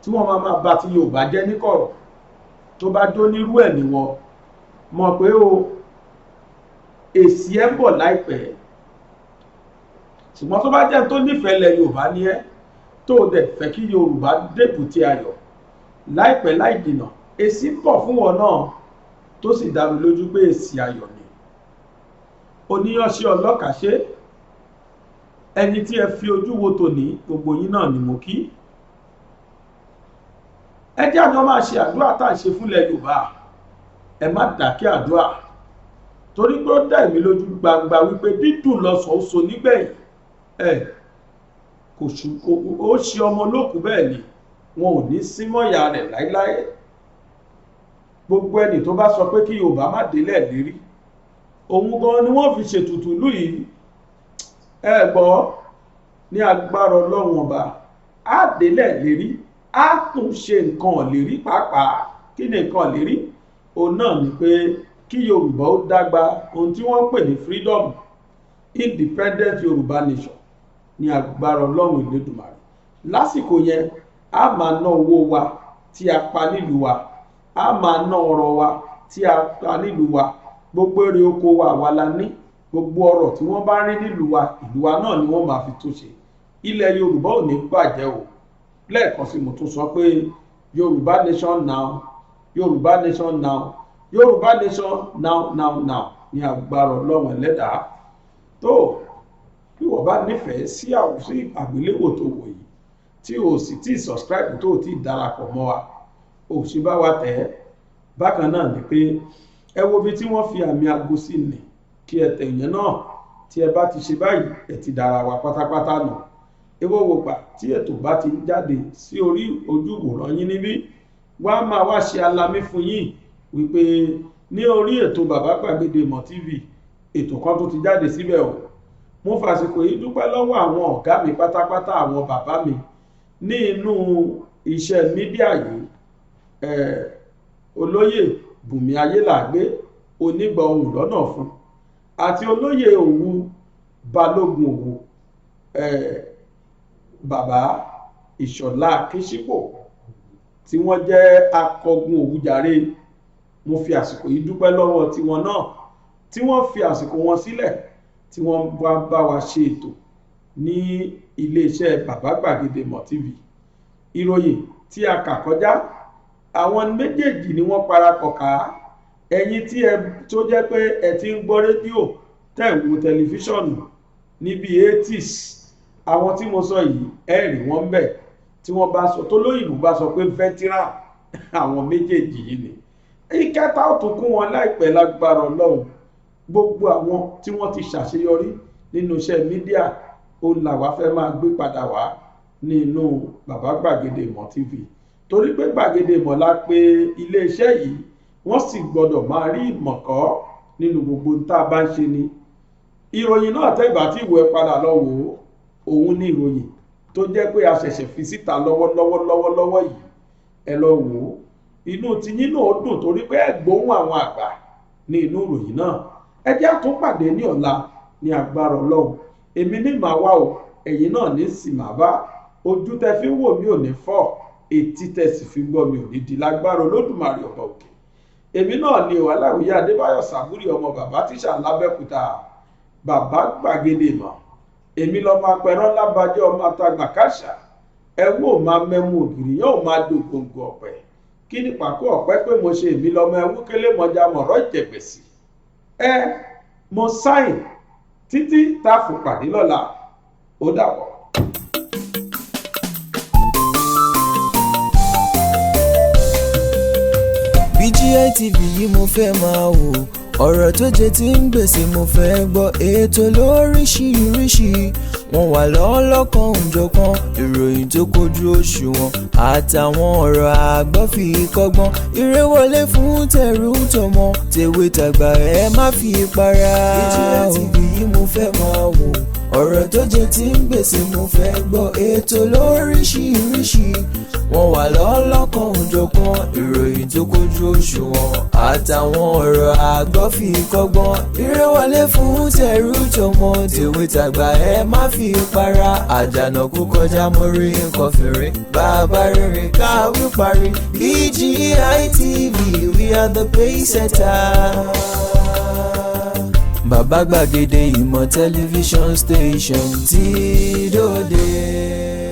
tí wọ́n máa bà ti Yorùbá jẹ́ ní kọ̀rọ̀. Tó bá jó nírú ẹ̀ níwọ̀n mọ̀ pé o èsì ẹ̀ ń bọ̀ láìpẹ́. Ṣùgbọ́n tó bá jẹ́ tó nífẹ̀ẹ́ lẹ̀ Yorùbá ní ẹ́, tó dẹ̀ fẹ́ kí Yorùbá débùté ayọ̀ láìpẹ́ láì dènà, èsì ń bọ̀ fún wọn náà tó sì dá mi lójú pé èsì ayọ̀ ni. Oníyanṣẹ́ ọlọ́kàṣe, ẹni tí ẹ fi ojú wo tòní, gbogbo yín náà ni mo kí. Ẹ jẹ́ àjọ máa ṣe àdúrà tá à ń ṣe fúnlẹ̀ Yorùbá, ẹ má dákẹ́ àdúrà, torí pé ó dá èmi lójú gbangba wípé dídùn lọ́sàn ó so nígbẹ̀yìn. Ó ṣe ọmọ olókùú bẹ́ẹ̀ ni wọn ò ní símọ́ ìyá rẹ̀ láíláí. Gbogbo ẹni tó bá sọ pé kí Yorùbá má délẹ̀ lérí, òun gan ni wọ́n fi ṣètùtù ìlú yìí. Ẹ gbọ́, ní agbára Ọlọ́run ọba á délẹ̀ lérí, á tún ṣe nǹkan ọ̀lérí pàápàá. Kí ni nǹkan ọ̀lérí? Òun náà ni pé kí Yorùbá ó dágbà ohun tí wọ́n ń pè ní freedom, independent Yorùbá nation, ní agbára Ọlọ́run Elédùmarè. Lásìkò yẹn a máa ná owó wa tí a pa nílùú wa, a máa ná ọrọ̀ wa tí a pa nílùú wa, gbogbo èrè oko wa àwa la ní, gbogbo ọrọ̀ tí wọ́n bá rí nílùú wa, ìlú wa náà ni wọ́n máa fi tún ṣe. Ilẹ̀ Yorùbá ò ní bàjẹ́ o. Lẹ́ẹ̀kan sí mo tún sọ pé Yorùbá nation now, Yorùbá nation now, Yorùbá nation now ní agbára Ọlọ́run Ẹlẹ́dàá. Tó bí wọ́n bá nífẹ̀ẹ́ sí àgbéléwò tó wò yìí, tí o sì tí subscribe tó ti darapọ̀ mọ́ wa, o sì bá wa tẹ̀ ẹ́. Bákan náà ni pé ẹ wo bí tí wọ́n fi àmì aago sí ni, kí ẹ tẹ̀ yẹn náà. Tí ẹ bá ti ṣe báyìí, ẹ ti dára wa pátápátá nù. Ewo wo gbà tí ètò bá ti ń jáde sí orí ojúwòrán yín níbí, wá máa wá ṣe alamí fún yín wípé ní orí ètò Bàbá Gbàgede Ìmọ̀ TV, ètò kan tó ti jáde síbẹ̀ o. Mo fàsìkò yìí dúpẹ́ lọ́wọ́ àwọn ọ̀gá mi pátápátá, àwọn bàbá mi ní inú iṣẹ́ mídíà yìí. Olóyè Bùnmi Ayélàgbé, onígbà ohùn lọ́nà fún, àti olóyè Òwu Balógun Òwu, bàbá Ìṣọ̀lá Akínsípò tí wọ́n jẹ́ akọgun Òwújàre. Mo fi àsìkò yìí dúpẹ́ lọ́wọ́ tiwọn náà tí wọ́n fi àsìkò wọn sílẹ̀, tí wọ́n bá wa ṣe ètò ní iléeṣẹ́ Bàbá Gbàgede Ìmọ̀ TV. Ìròyìn tí a kà kọjá àwọn méjèèjì ni wọ́n parapọ̀ ká ẹ̀yin tí ẹ tó jẹ́ pé ẹ ti ń gbọ́ rédíò tẹ̀ ń wo tẹlifíṣọ̀nù níbi 80s àwọn tí mo sọ yìí ẹ rí wọn bẹ̀ tí wọ́n bá sọ tó lóyìnbó bá sọ pé veteran àwọn méjèèjì yìí ni ìkẹta ó tún kún wọn láìpẹ́ lágbára Ọlọ́run gbogbo àwọn tí wọ́n ti ṣàṣeyọrí nínú iṣẹ́ mídíà ó làwa fẹ́ máa gbé padà wá nínú bàbá Gbàgede Ìmọ̀ TV torí pé Gbàgede Ìmọ̀ la pè iléeṣẹ́ yìí wọ́n sì gbọ́dọ̀ máa rí ìmọ̀ kọ́ nínú gbogbo tá a bá ń ṣe ni ìròyìn náà tẹ́gbà tí ìwé padà lọ wò ó òun ní ìròyìn tó jẹ́ pé a ṣẹ̀ṣẹ̀ fi síta lọ́wọ́lọ́wọ́ yìí ẹ lọ wò ó inú tiyín náà ó dùn torí pé ẹ gbóhùn àwọn àgbà ní inú ìròyìn náà ẹ jẹ́ àtúnpàdé ní ọ̀la ní agbára Ọlọ́run èmi ní màá wá o ẹ̀yin náà ní sì máa bá ojú tẹ fi ń wò mí ò ní fọ́ etí tẹ sì fi gbọ́ mi ò ní di lágbára Olódùmarè ọba òkè èmi náà ni ò Aláwìyé Adébáyọ̀ Sàbúrì ọmọ bàbá tíṣà lábẹ́kúta bàbá Gbàgede Ìmọ̀ èmi lọ máa pẹ̀rán lábàjẹ́ ọmọ àtàgbà káṣà ẹ wò máa mẹ́mú ògiri yóò máa do gbòǹgbò ọ̀pẹ kí ni pàkó ọ̀pẹ pé mo ṣe èmi lọ́mọ ẹwú kélé mọ́jà mọ̀rọ̀ ìjẹ̀gbẹ̀sì mo sáìn títí tá a fún pàdé lọ́la ó dàbọ̀. BGI TV yìí mo fẹ́ máa wò ọ̀rọ̀ tó jẹ tí ń gbèsè mo fẹ́ gbọ́ ètò lóríṣiríṣi wọ́n wà lọ́lọ́kan òjọ̀kan ìròyìn tó kojú òṣùwọ̀n àtàwọn ọ̀rọ̀ àgbọ́ fi kọ́gbọ́n eré wọlé fún tẹ̀rù tọmọ tèwe tàgbà ẹ má fi para. BGI TV yìí mo fẹ́ máa wò ọ̀rọ̀ tó jẹ tí ń gbèsè mo fẹ́ gbọ́ ètò lóríṣiríṣi wọ́n wà lọ́lọ́kan òjọ̀kan ìròyìn tó kojú òṣùwọ̀n àtàwọn ọ̀rọ̀ àgbọ́ fi kọ́gbọ́n eré wọlé fún tẹ̀rù tọmọ tèwe tàgbà ẹ má fi para àdànà kó kọjá mọ́rí nǹkan fèrè bàbá rere káwí parí BGI TV we are the pace setters. Bàbá Gbàgede Ìmọ̀ tẹlifíṣọ̀n station tí dòde.